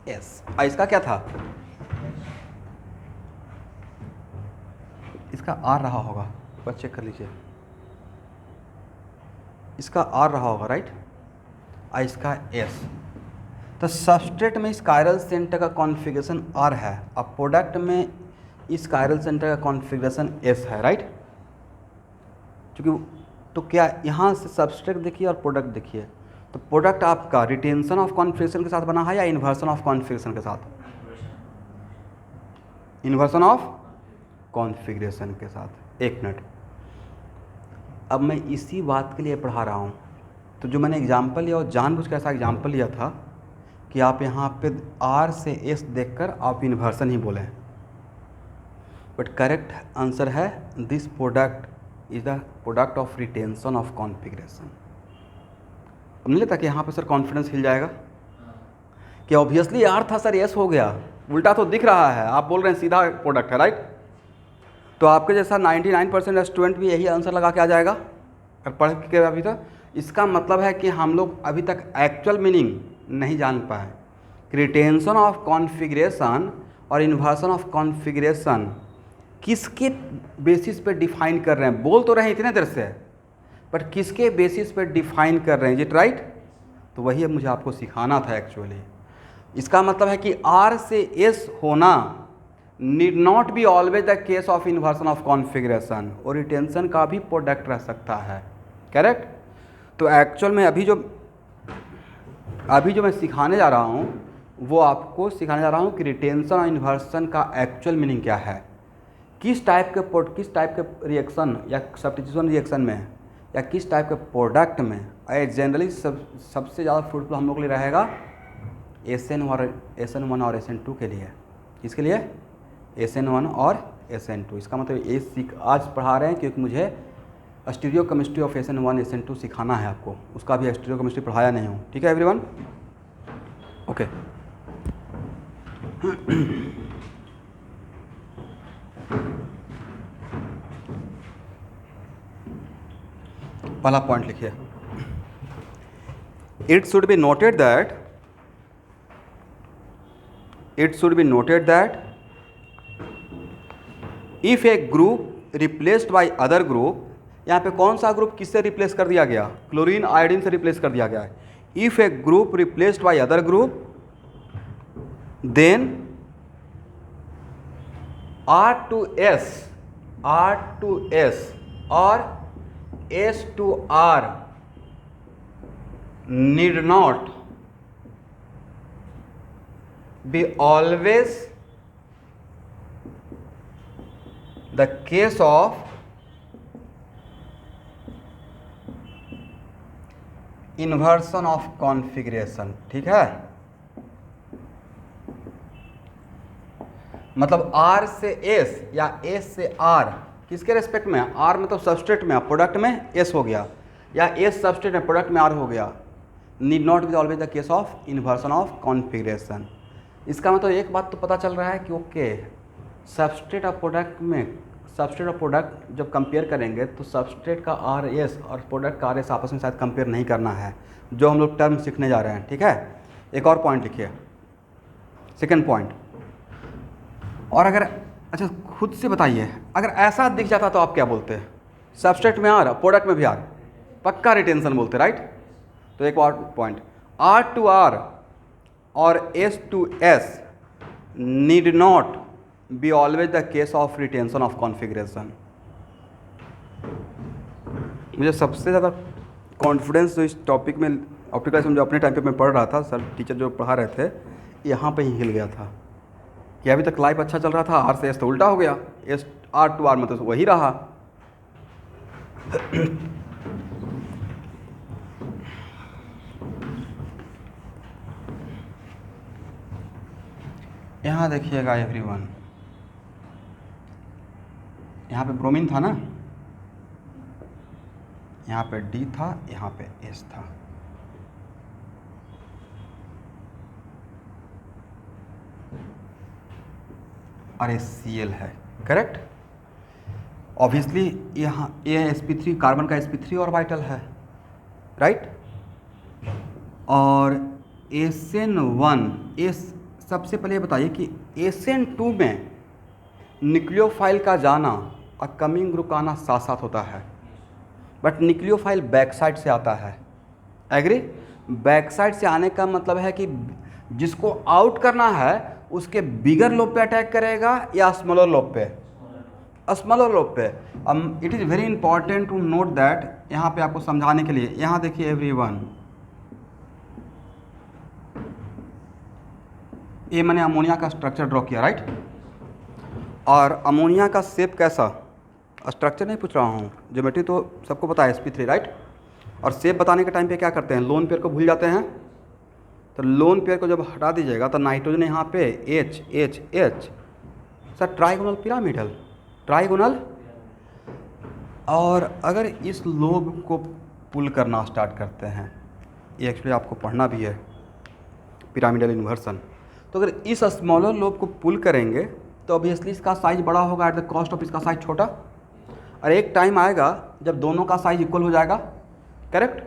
S1: एस। इसका क्या था? इसका आर रहा होगा, पर चेक कर लीजिए, इसका आर रहा होगा राइट, इसका एस। तो सबस्ट्रेट में इस कायरल सेंटर का कॉन्फ़िगरेशन आर है, अब प्रोडक्ट में इस कायरल सेंटर का कॉन्फ़िगरेशन एस है राइट। क्योंकि तो क्या यहाँ से सबस्ट्रेट देखिए और प्रोडक्ट देखिए, तो प्रोडक्ट आपका रिटेंशन ऑफ कॉन्फिगरेशन के साथ बना है या इन्वर्सन ऑफ कॉन्फिगरेशन के साथ? इन्वर्सन ऑफ कॉन्फिगरेशन के साथ। एक मिनट, अब मैं इसी बात के लिए पढ़ा रहा हूँ। तो जो मैंने एग्जाम्पल लिया और जानबूझ के ऐसा एग्जाम्पल लिया था कि आप यहाँ पे आर से एस देखकर आप इन्वर्सन ही बोलें, बट करेक्ट आंसर है this product is the product of retention of configuration. अब नहीं लगता कि यहाँ पे सर कॉन्फिडेंस हिल जाएगा कि ऑब्वियसली आर था सर एस हो गया, उल्टा तो दिख रहा है, आप बोल रहे हैं सीधा प्रोडक्ट है राइट। तो आपके जैसा 99% स्टूडेंट भी यही आंसर लगा के आ जाएगा और पढ़ के अभी तक। इसका मतलब है कि हम लोग अभी तक एक्चुअल मीनिंग नहीं जान पाए कि रिटेंशन ऑफ कॉन्फिगरेशन और इन्वर्सन ऑफ कॉन्फिगरेशन किसके बेसिस पे डिफाइन कर रहे हैं। बोल तो रहे हैं इतने देर से, बट किसके बेसिस पे डिफाइन कर रहे हैं, इज इट राइट? तो वही अब मुझे आपको सिखाना था एक्चुअली। इसका मतलब है कि आर से एस होना need not be always the case of inversion of configuration, और रिटेंशन का भी प्रोडक्ट रह सकता है, करेक्ट। तो एक्चुअल में अभी जो मैं सिखाने जा रहा हूँ वो आपको सिखाने जा रहा हूँ कि रिटेंशन और इन्वर्सन का एक्चुअल मीनिंग क्या है, किस टाइप के रिएक्शन या सब्स्टिट्यूशन रिएक्शन में या किस टाइप के प्रोडक्ट में। जनरली सबसे ज़्यादा फ्रूटफुल हम लोग के लिए रहेगा SN1 और SN2 के लिए। किसके लिए? SN1 और SN2। इसका मतलब आज पढ़ा रहे हैं क्योंकि मुझे stereo chemistry of SN1 SN2 सिखाना है आपको, उसका भी स्टीरियो केमिस्ट्री पढ़ाया नहीं हूँ, ठीक है एवरीवन? ओके। पहला पॉइंट लिखिए, it should be noted that if a group replaced by other group, यहाँ पे कौन सा ग्रुप किससे रिप्लेस कर दिया गया? क्लोरीन आयोडीन से रिप्लेस कर दिया गया है। If a group replaced by other group then R to S और S to R need not be always the case of inversion of configuration, ठीक है। मतलब R से S या S से R किसके रेस्पेक्ट में? R मतलब सबस्ट्रेट में, प्रोडक्ट में S हो गया, या S सबस्ट्रेट में प्रोडक्ट में R हो गया। Need not be always the case of inversion of configuration. इसका मतलब एक बात तो पता चल रहा है कि ओके, सबस्ट्रेट और प्रोडक्ट जब कंपेयर करेंगे तो सबस्ट्रेट का RS और प्रोडक्ट का RS आपस में शायद कंपेयर नहीं करना है, जो हम लोग टर्म सीखने जा रहे हैं, ठीक है। एक और पॉइंट लिखिए, सेकेंड पॉइंट। और अगर अच्छा खुद से बताइए, अगर ऐसा दिख जाता तो आप क्या बोलते? सबस्ट्रेट में R प्रोडक्ट में भी R, पक्का रिटेंशन बोलते, राइट। तो एक और पॉइंट, R to R और S to S need not be always the case of retention of configuration। मुझे सबसे ज़्यादा कॉन्फिडेंस जो इस टॉपिक में ऑप्टिकल जो अपने टाइम पे मैं पढ़ रहा था, सर टीचर जो पढ़ा रहे थे, यहाँ पे ही हिल गया था कि अभी तक लाइफ अच्छा चल रहा था, आर से एस तो उल्टा हो गया, एस आर टू आर मतलब वही रहा। यहाँ देखिएगा एवरीवन, यहाँ पे ब्रोमीन था ना, यहाँ पे डी था, यहाँ पे एस था। और ये Cl है, करेक्ट। ऑब्वियसली यहाँ ये sp3 कार्बन का sp3 ऑर्बिटल है, राइट। और SN1 सबसे पहले बताइए कि SN2 में न्यूक्लियोफाइल का जाना और कमिंग ग्रुप का आना साथ साथ होता है, बट न्यूक्लियोफाइल बैक साइड से आता है, एग्री। बैक साइड से आने का मतलब है कि जिसको आउट करना है उसके बिगर लोब पे अटैक करेगा या स्मॉलर लोब पे, स्मॉलर लोब पे। It is very important to note that, यहाँ पे आपको समझाने के लिए, यहाँ देखिए एवरीवन, ये मैंने अमोनिया का स्ट्रक्चर ड्रॉ किया, राइट। और अमोनिया का शेप कैसा, स्ट्रक्चर नहीं पूछ रहा हूँ, ज्योमेट्री तो सबको पता है, sp3, राइट। और शेप बताने के टाइम पे क्या करते हैं, लोन पेयर को भूल जाते हैं। तो लोन पेयर को जब हटा दीजिएगा तो नाइट्रोजन यहाँ पे H H H, sir trigonal pyramidal, trigonal. और अगर इस लोब को पुल करना स्टार्ट करते हैं, ये एक्चुअली आपको पढ़ना भी है, पिरामिडल इन्वर्सन। तो अगर इस स्मॉलर लोब को पुल करेंगे तो ऑब्वियसली इसका साइज बड़ा होगा एट द कॉस्ट ऑफ इसका साइज छोटा। और एक टाइम आएगा जब दोनों का साइज इक्वल हो जाएगा, करेक्ट।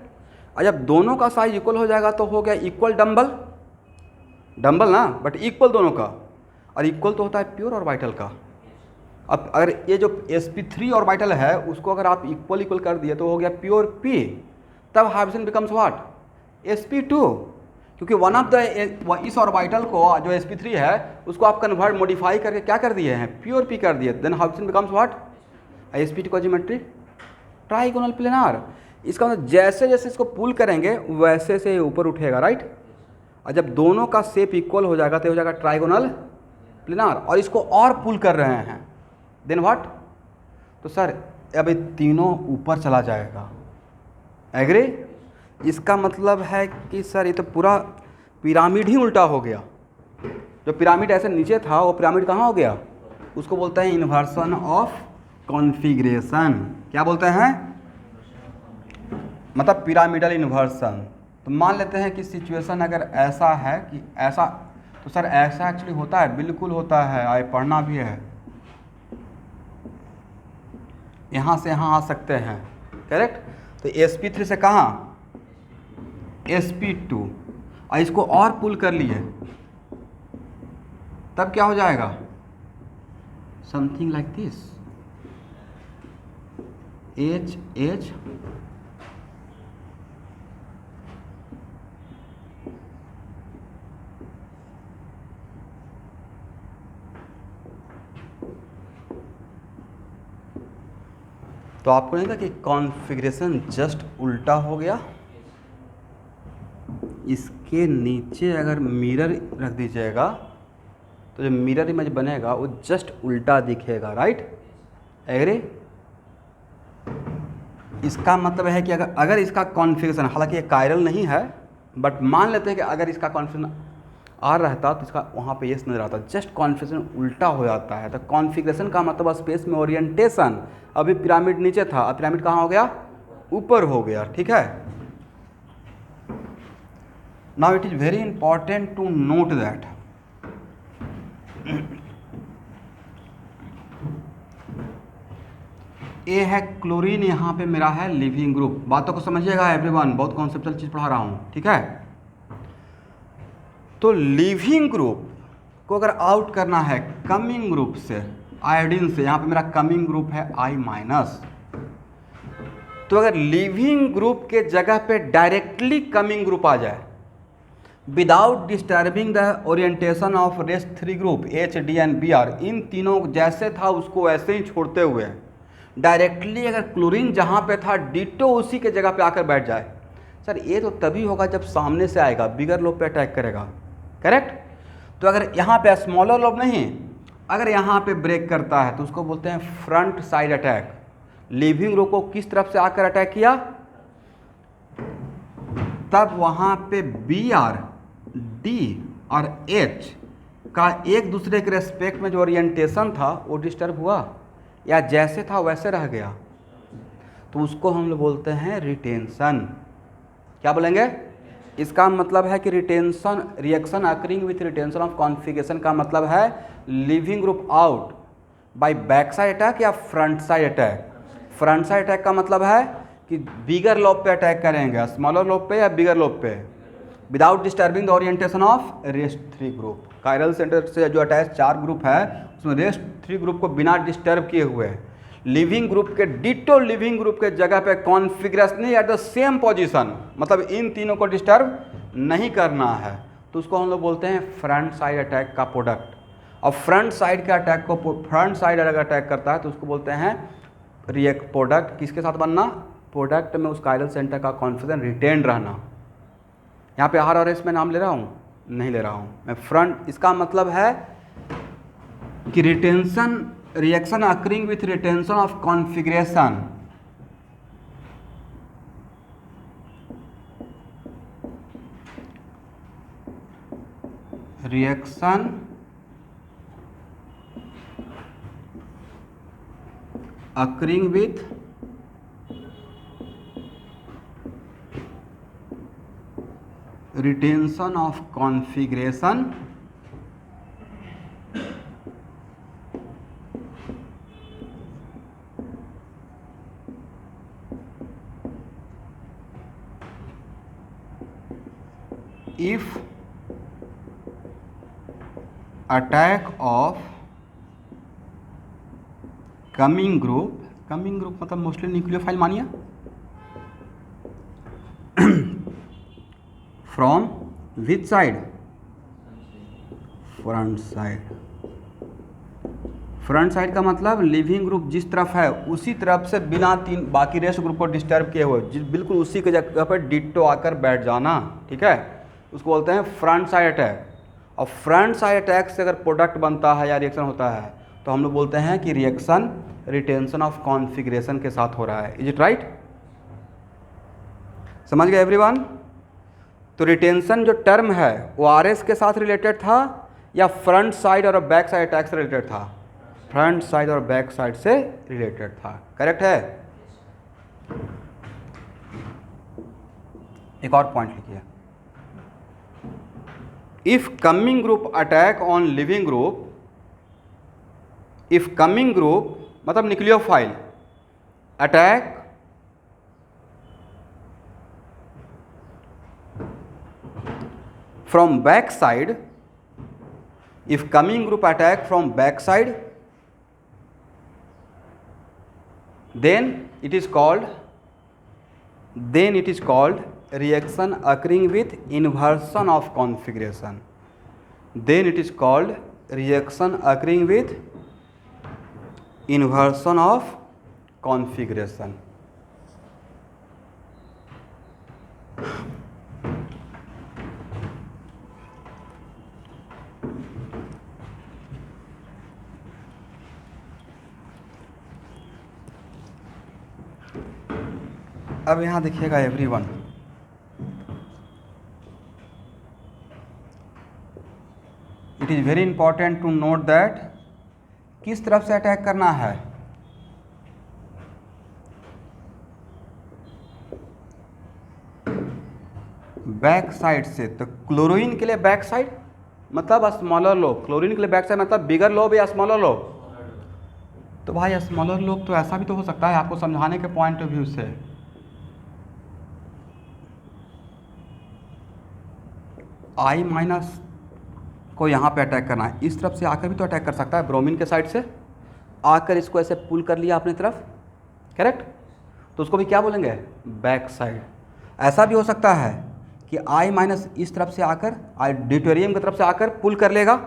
S1: और जब दोनों का साइज इक्वल हो जाएगा तो हो गया इक्वल डंबल, डंबल ना, बट इक्वल दोनों का। और इक्वल तो होता है प्योर ऑर्बिटल का। अब अगर ये जो sp3 ऑर्बिटल है उसको अगर आप इक्वल इक्वल कर दिए तो हो गया प्योर p, तब हाइड्रोजन बिकम्स व्हाट, sp2। क्योंकि वन ऑफ द इस ऑर्बिटल को जो sp3 है उसको आप कन्वर्ट मॉडिफाई करके क्या कर दिए हैं, प्योर p कर दिए, then hydrogen becomes what, sp2 का ज्योमेट्री ट्राइगोनल प्लेनार। इसका मतलब जैसे जैसे इसको पुल करेंगे वैसे से ऊपर उठेगा, राइट। और जब दोनों का शेप इक्वल हो जाएगा तो हो जाएगा ट्राइगोनल प्लेनार। और इसको और पुल कर रहे हैं, देन व्हाट, तो सर अब ये तीनों ऊपर चला जाएगा, एग्री। इसका मतलब है कि सर ये तो पूरा पिरामिड ही उल्टा हो गया। जो पिरामिड ऐसे नीचे था वो पिरामिड कहाँ हो गया, उसको बोलते हैं इन्वर्सन ऑफ कॉन्फ़िगरेशन। क्या बोलते हैं, मतलब पिरामिडल इन्वर्सन। तो मान लेते हैं कि सिचुएशन अगर ऐसा है कि ऐसा, तो सर ऐसा एक्चुअली होता है, बिल्कुल होता है, आए पढ़ना भी है। यहाँ से यहाँ आ सकते हैं, करेक्ट। तो sp3 से कहाँ, sp2, और इसको और पुल कर लिए तब क्या हो जाएगा, something like this, H H तो आपको नहीं था कि कॉन्फ़िगरेशन जस्ट उल्टा हो गया। इसके नीचे अगर मिरर रख दीजिएगा तो जो मिरर इमेज बनेगा वो जस्ट उल्टा दिखेगा, राइट, एग्री। इसका मतलब है कि अगर इसका कॉन्फ़िगरेशन, हालांकि ये कायरल नहीं है, बट मान लेते हैं कि अगर इसका कॉन्फ़िगरेशन आर रहता तो इसका वहाँ पे यस नजर आता, जस्ट कॉन्फ़िगरेशन उल्टा हो जाता है। तो कॉन्फ़िगरेशन का मतलब स्पेस में ओरिएंटेशन। अभी पिरामिड नीचे था, अब पिरामिड कहाँ हो गया, ऊपर हो गया, ठीक है। Now it is very important to note that a है क्लोरीन, यहाँ पे मेरा है लिविंग ग्रुप। बातों को समझिएगा एवरीवन, बहुत कॉन्सेप्चुअल चीज़ पढ़ा रहा हूँ, ठीक है। तो लिविंग ग्रुप को अगर आउट करना है कमिंग ग्रुप से, आयोडीन से, यहाँ पे मेरा कमिंग ग्रुप है I-, तो अगर लिविंग ग्रुप के जगह पे डायरेक्टली कमिंग ग्रुप आ जाए without disturbing the orientation of rest 3 group H, D and Br, इन तीनों जैसे था उसको वैसे ही छोड़ते हुए डायरेक्टली अगर क्लोरीन जहाँ पे था डिटो उसी के जगह पे आकर बैठ जाए, सर ये तो तभी होगा जब सामने से आएगा, बिगर लोब पे अटैक करेगा, करेक्ट। तो अगर यहाँ पे स्मॉलर लोब नहीं, अगर यहाँ पे ब्रेक करता है तो उसको बोलते हैं front side attack. Living lobe को किस तरफ से आकर अटैक किया, तब वहाँ पे बी आर डी और एच का एक दूसरे के रेस्पेक्ट में जो ओरिएंटेशन था वो डिस्टर्ब हुआ, या जैसे था वैसे रह गया, तो उसको हम लोग बोलते हैं रिटेंशन। क्या बोलेंगे, इसका मतलब है कि retention, reaction occurring with retention of configuration का मतलब है leaving group out by back side attack या front side attack. Front side attack का मतलब है कि बिगर लोब पे अटैक करेंगे, स्मॉलर लोब पे या बिगर लोब पे, without disturbing the orientation of rest 3 group. Chiral centre से जो अटैच 4 ग्रुप है उसमें रेस्ट 3 ग्रुप को बिना डिस्टर्ब किए हुए लिविंग ग्रुप के डिटो लिविंग ग्रुप के जगह पे configuration at the same position, मतलब इन तीनों को डिस्टर्ब नहीं करना है, तो उसको हम लोग बोलते हैं फ्रंट साइड अटैक का प्रोडक्ट। और फ्रंट साइड के अटैक को, फ्रंट साइड अगर अटैक करता है तो उसको बोलते हैं रिएक्ट प्रोडक्ट। किसके साथ बनना, प्रोडक्ट में उस कायरल सेंटर का कॉन्फिगरेशन रिटेन रहना। यहाँ पे आर और एस में नाम ले रहा हूँ, नहीं ले रहा हूँ मैं, फ्रंट, इसका मतलब है कि retention, reaction occurring with retention of configuration, reaction occurring with retention of configuration if attack of coming group मतलब मोस्टली न्यूक्लियोफाइल मानिए, from which side, front side. Front side का मतलब लिविंग ग्रुप जिस तरफ है उसी तरफ से बिना तीन बाकी रेस्ट ग्रुप को डिस्टर्ब किए हुए, बिल्कुल उसी के जगह पर डिट्टो आकर बैठ जाना, ठीक है, उसको बोलते हैं फ्रंट साइड अटैक। और फ्रंट साइड अटैक से अगर प्रोडक्ट बनता है या रिएक्शन होता है तो हम लोग बोलते हैं कि रिएक्शन रिटेंशन ऑफ कॉन्फिगरेशन के साथ हो रहा है। इज इट राइट, समझ गए एवरीवन। तो रिटेंशन जो टर्म है वो आरएस के साथ रिलेटेड था या फ्रंट साइड और बैक साइड अटैक से रिलेटेड था, फ्रंट साइड और बैक साइड से रिलेटेड था, करेक्ट है। एक और पॉइंट लिखिए, if coming group attack on leaving group, if coming group मतलब nucleophile attack from back side, if coming group attack from back side, then it is called reaction occurring with inversion of configuration, then it is called reaction occurring with inversion of configuration। अब यहाँ देखिएगा everyone, it is very important to note that किस तरफ से अटैक करना है, बैक साइड से। तो क्लोरीन के लिए बैक साइड मतलब स्मॉलर लोब, क्लोरीन के लिए बैक साइड मतलब बिगर लोब या स्मॉलर लोब। तो भाई स्मॉलर लोब तो ऐसा भी तो हो सकता है आपको समझाने के पॉइंट ऑफ व्यू से, आई माइनस को यहाँ पे अटैक करना है, इस तरफ से आकर भी तो अटैक कर सकता है, ब्रोमीन के साइड से आकर इसको ऐसे पुल कर लिया अपनी तरफ, करेक्ट, तो उसको भी क्या बोलेंगे, बैक साइड। ऐसा भी हो सकता है कि आई माइनस इस तरफ से आकर ड्यूटेरियम की तरफ से आकर पुल कर लेगा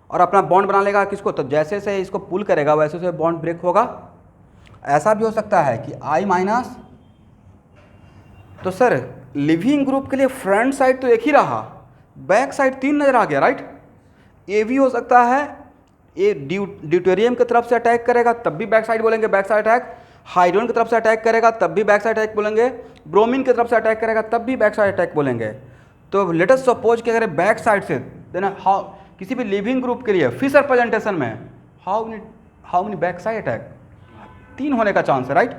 S1: और अपना बॉन्ड बना लेगा किसको, तो जैसे से इसको पुल करेगा वैसे से बॉन्ड ब्रेक होगा। ऐसा भी हो सकता है कि आई माइनस, तो सर लिविंग ग्रुप के लिए फ्रंट साइड तो एक ही रहा, बैक साइड 3 नजर आ गया, राइट। ये भी हो सकता है, ये ड्यूटेरियम की तरफ से अटैक करेगा तब भी बैक साइड बोलेंगे बैक साइड अटैक, हाइड्रोजन की तरफ से अटैक करेगा तब भी बैक साइड अटैक बोलेंगे, ब्रोमीन की तरफ से अटैक करेगा तब भी बैक साइड अटैक बोलेंगे। तो लेट अस सपोज कि अगर बैक साइड से देन हाउ किसी भी लिविंग ग्रुप के लिए फिशर प्रेजेंटेशन में how many back side attack, 3 होने का चांस है, राइट।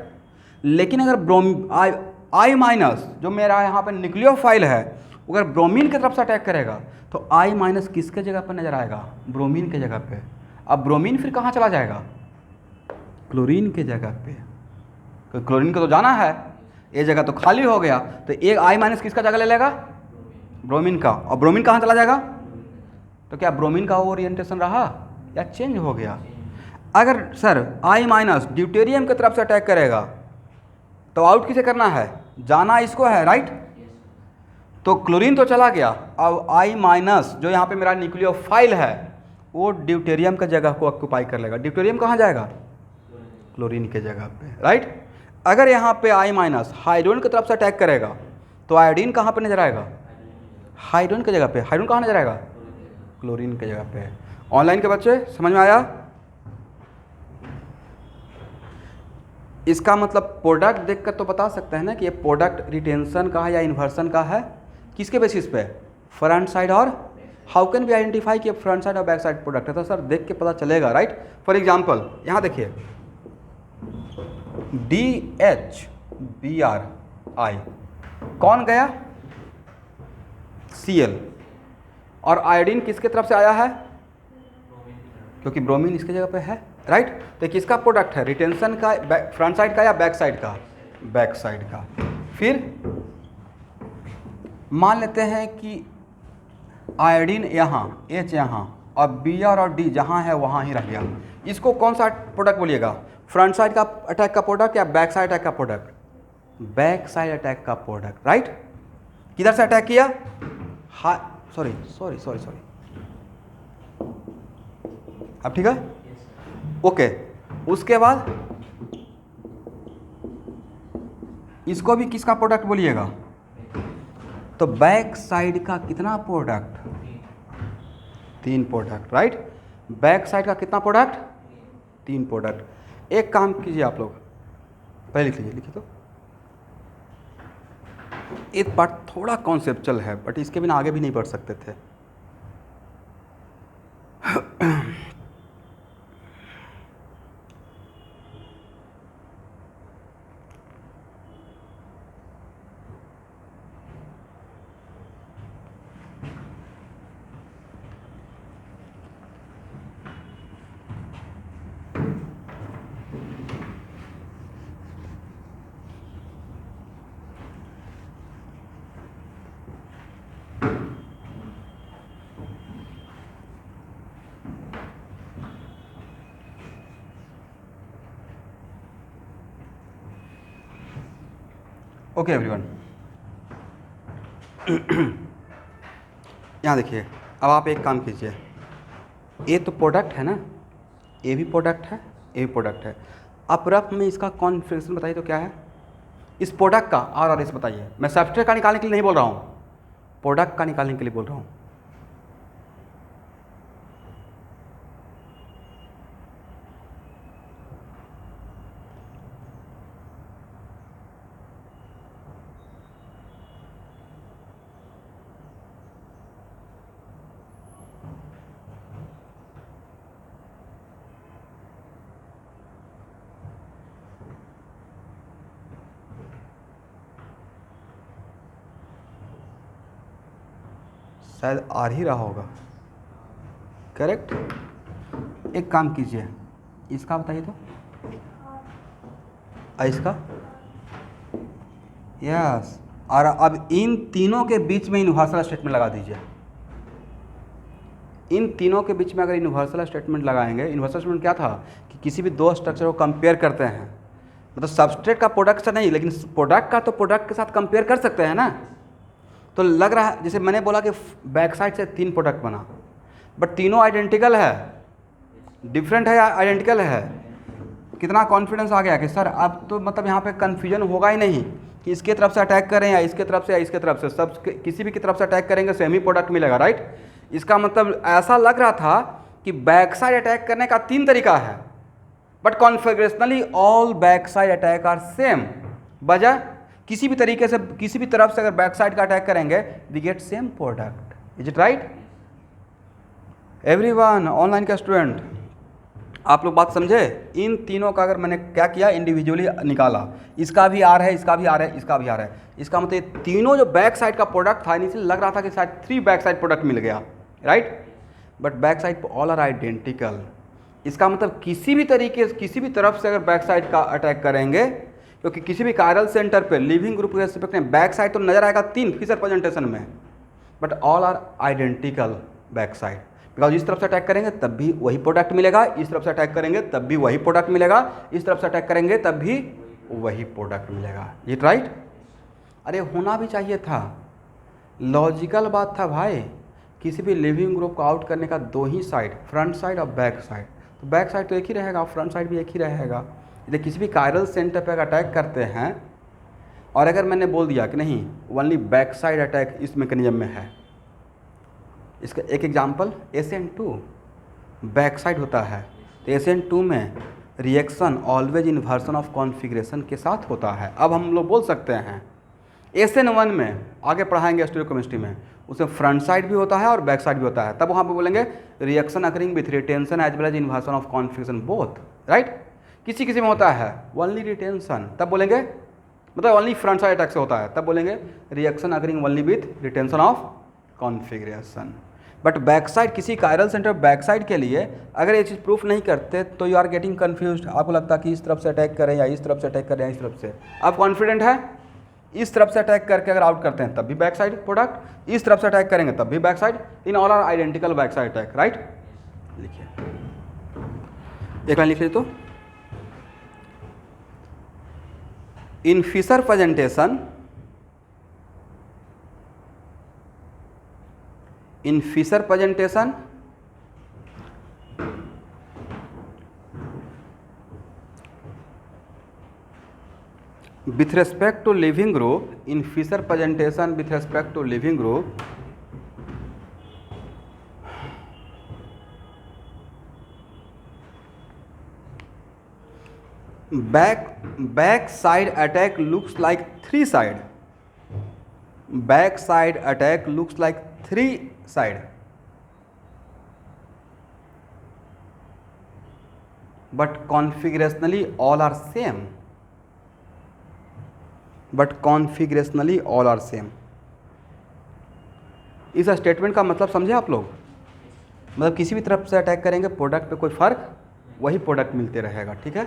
S1: लेकिन अगर आई माइनस जो मेरा यहाँ पे न्यूक्लियोफाइल है अगर ब्रोमीन की तरफ से अटैक करेगा तो आई माइनस किसके जगह पर नजर आएगा, ब्रोमीन के जगह पे। अब ब्रोमीन फिर कहाँ चला जाएगा, क्लोरीन के जगह पे, क्योंकि क्लोरीन को तो जाना है, ये जगह तो खाली हो गया, तो एक आई माइनस किसका जगह ले लेगा, ब्रोमीन का। और ब्रोमीन कहाँ चला जाएगा, तो क्या ब्रोमीन का ओरिएंटेशन रहा या चेंज हो गया। अगर सर आई माइनस ड्यूटेरियम की तरफ से अटैक करेगा तो आउट किसे करना है, जाना इसको है, राइट। तो क्लोरीन तो चला गया, अब आई माइनस जो यहाँ पे मेरा न्यूक्लियोफाइल है वो ड्यूटेरियम का जगह को ऑक्यूपाई कर लेगा। ड्यूटेरियम कहाँ जाएगा, क्लोरीन के जगह पे, राइट। अगर यहाँ पे आई माइनस हाइड्रोजन की तरफ से अटैक करेगा तो आयोडीन कहाँ पे नजर आएगा, हाइड्रोजन की जगह पे। हाइड्रोजन कहाँ नजर आएगा, क्लोरीन की जगह पे। ऑनलाइन के बच्चे समझ में आया। इसका मतलब प्रोडक्ट देखकर तो बता सकते हैं ना कि ये प्रोडक्ट रिटेंशन का है या इन्वर्सन का है, किसके बेसिस पे, फ्रंट साइड। और हाउ कैन बी आइडेंटिफाई कि फ्रंट साइड और बैक साइड प्रोडक्ट है, तो सर देख के पता चलेगा, राइट। फॉर एग्जांपल यहाँ देखिए DHBrI कौन गया, Cl, और आयोडीन किसके तरफ से आया है, क्योंकि ब्रोमीन इसके जगह पे है, राइट। तो किसका प्रोडक्ट है, रिटेंशन का, फ्रंट साइड का या बैक साइड का, बैक साइड का। फिर मान लेते हैं कि आयोडीन यहाँ, H यहाँ, और Br और D जहाँ है वहाँ ही रह गया, इसको कौन सा प्रोडक्ट बोलिएगा, फ्रंट साइड का अटैक का प्रोडक्ट या बैक साइड अटैक का प्रोडक्ट, बैक साइड अटैक का प्रोडक्ट, राइट। किधर से अटैक किया, सॉरी अब ठीक है, ओके। उसके बाद इसको भी किसका प्रोडक्ट बोलिएगा, तो बैक साइड का कितना product, 3 product, right. Back side का कितना प्रोडक्ट, 3 प्रोडक्ट। एक काम कीजिए आप लोग, पहले लिख लीजिए, लिखिए। तो एक पार्ट थोड़ा कॉन्सेप्चुअल है बट इसके बिना आगे भी नहीं बढ़ सकते थे। ओके एवरीवन, यहाँ देखिए। अब आप एक काम कीजिए, ये तो प्रोडक्ट है ना, ये भी प्रोडक्ट है, ये भी प्रोडक्ट है। आप रफ में इसका कॉन्फ़िगरेशन बताइए तो क्या है इस प्रोडक्ट का, और इस बताइए। मैं सब्सट्रेट का निकालने के लिए नहीं बोल रहा हूँ, प्रोडक्ट का निकालने के लिए बोल रहा हूँ। शायद आ ही रहा होगा, करेक्ट। एक काम कीजिए, इसका बताइए तो, इसका, यस। और अब इन तीनों के बीच में यूनिवर्सल स्टेटमेंट लगा दीजिए। इन तीनों के बीच में अगर यूनिवर्सल स्टेटमेंट लगाएंगे, यूनिवर्सल स्टेटमेंट क्या था कि किसी भी 2 स्ट्रक्चर को कंपेयर करते हैं, मतलब सब्सट्रेट का प्रोडक्ट से नहीं, लेकिन प्रोडक्ट का तो प्रोडक्ट के साथ कंपेयर कर सकते हैं ना। तो लग रहा है, जैसे मैंने बोला कि बैक साइड से 3 प्रोडक्ट बना, बट तीनों आइडेंटिकल है, डिफरेंट है या आइडेंटिकल है। कितना कॉन्फिडेंस आ गया कि सर अब तो मतलब यहाँ पे कन्फ्यूजन होगा ही नहीं कि इसके तरफ से अटैक करें या इसके तरफ से या इसके तरफ से, सब किसी भी की तरफ से अटैक करेंगे सेम ही प्रोडक्ट मिलेगा, राइट। इसका मतलब ऐसा लग रहा था कि बैक साइड अटैक करने का 3 तरीका है, but configurationally all back side attack are same. वजह, किसी भी तरीके से किसी भी तरफ से अगर बैक साइड का अटैक करेंगे we get same product. Is it right everyone? Online का स्टूडेंट, आप लोग बात समझे? इन तीनों का अगर मैंने क्या किया, इंडिविजुअली निकाला, इसका भी आर है, इसका भी आर है, इसका भी आर है। इसका मतलब ये तीनों जो बैक साइड का प्रोडक्ट था, इनिशियली लग रहा था कि शायद 3 बैक साइड प्रोडक्ट मिल गया, right, but back side all are identical. इसका मतलब किसी भी तरीके से किसी भी तरफ से अगर बैक साइड का अटैक करेंगे, क्योंकि किसी भी कायरल सेंटर पे लिविंग ग्रुप के रेस्पेक्ट में बैक साइड तो नजर आएगा 3 फिशर प्रेजेंटेशन में, but all are identical back side. Because इस तरफ से अटैक करेंगे तब भी वही प्रोडक्ट मिलेगा, इस तरफ से अटैक करेंगे तब भी वही प्रोडक्ट मिलेगा, इस तरफ से अटैक करेंगे तब भी वही प्रोडक्ट मिलेगा। ये राइट? अरे होना भी चाहिए था, लॉजिकल बात था भाई। किसी भी लिविंग ग्रुप को आउट करने का 2 ही साइड, फ्रंट साइड और बैक साइड, तो बैक साइड तो एक ही रहेगा, फ्रंट साइड भी एक ही रहेगा। यदि किसी भी कायरल सेंटर पर अटैक करते हैं और अगर मैंने बोल दिया कि नहीं ओनली बैक साइड अटैक इस मैकेनिज्म में है, इसका एक एग्जांपल SN2 बैक साइड होता है, तो SN2 में reaction always inversion of configuration के साथ होता है। अब हम लोग बोल सकते हैं SN1 में, आगे पढ़ाएंगे स्टीरियोकेमिस्ट्री में, उसमें फ्रंट साइड भी होता है और बैक साइड भी होता है, तब वहाँ पे बोलेंगे reaction occurring with retention as well as inversion of configuration both, right. किसी किसी में होता है ओनली रिटेंशन, तब बोलेंगे मतलब ओनली फ्रंट साइड अटैक से होता है, तब बोलेंगे reaction occurring only with retention of configuration. But back side, किसी कायरल सेंटर बैक साइड के लिए अगर ये चीज़ प्रूफ नहीं करते तो यू आर गेटिंग कन्फ्यूज्ड। आपको लगता है कि इस तरफ से अटैक करें या इस तरफ से अटैक करें या इस तरफ से। आप कॉन्फिडेंट है इस तरफ से अटैक करके अगर आउट करते हैं तब भी बैक साइड प्रोडक्ट, इस तरफ से अटैक करेंगे तब भी back side, in all are identical back side attack, right. लिखिए, एक लाइन लिखिए तो, in Fisher presentation, in Fisher presentation with respect to living group, in Fisher presentation with respect to living group, back side attack looks like 3 side, back side attack looks like 3 side, but configurationally all are same, but configurationally all are same। इस स्टेटमेंट का मतलब समझे आप लोग? मतलब किसी भी तरफ से अटैक करेंगे प्रोडक्ट पे कोई फर्क, वही प्रोडक्ट मिलते रहेगा, ठीक है।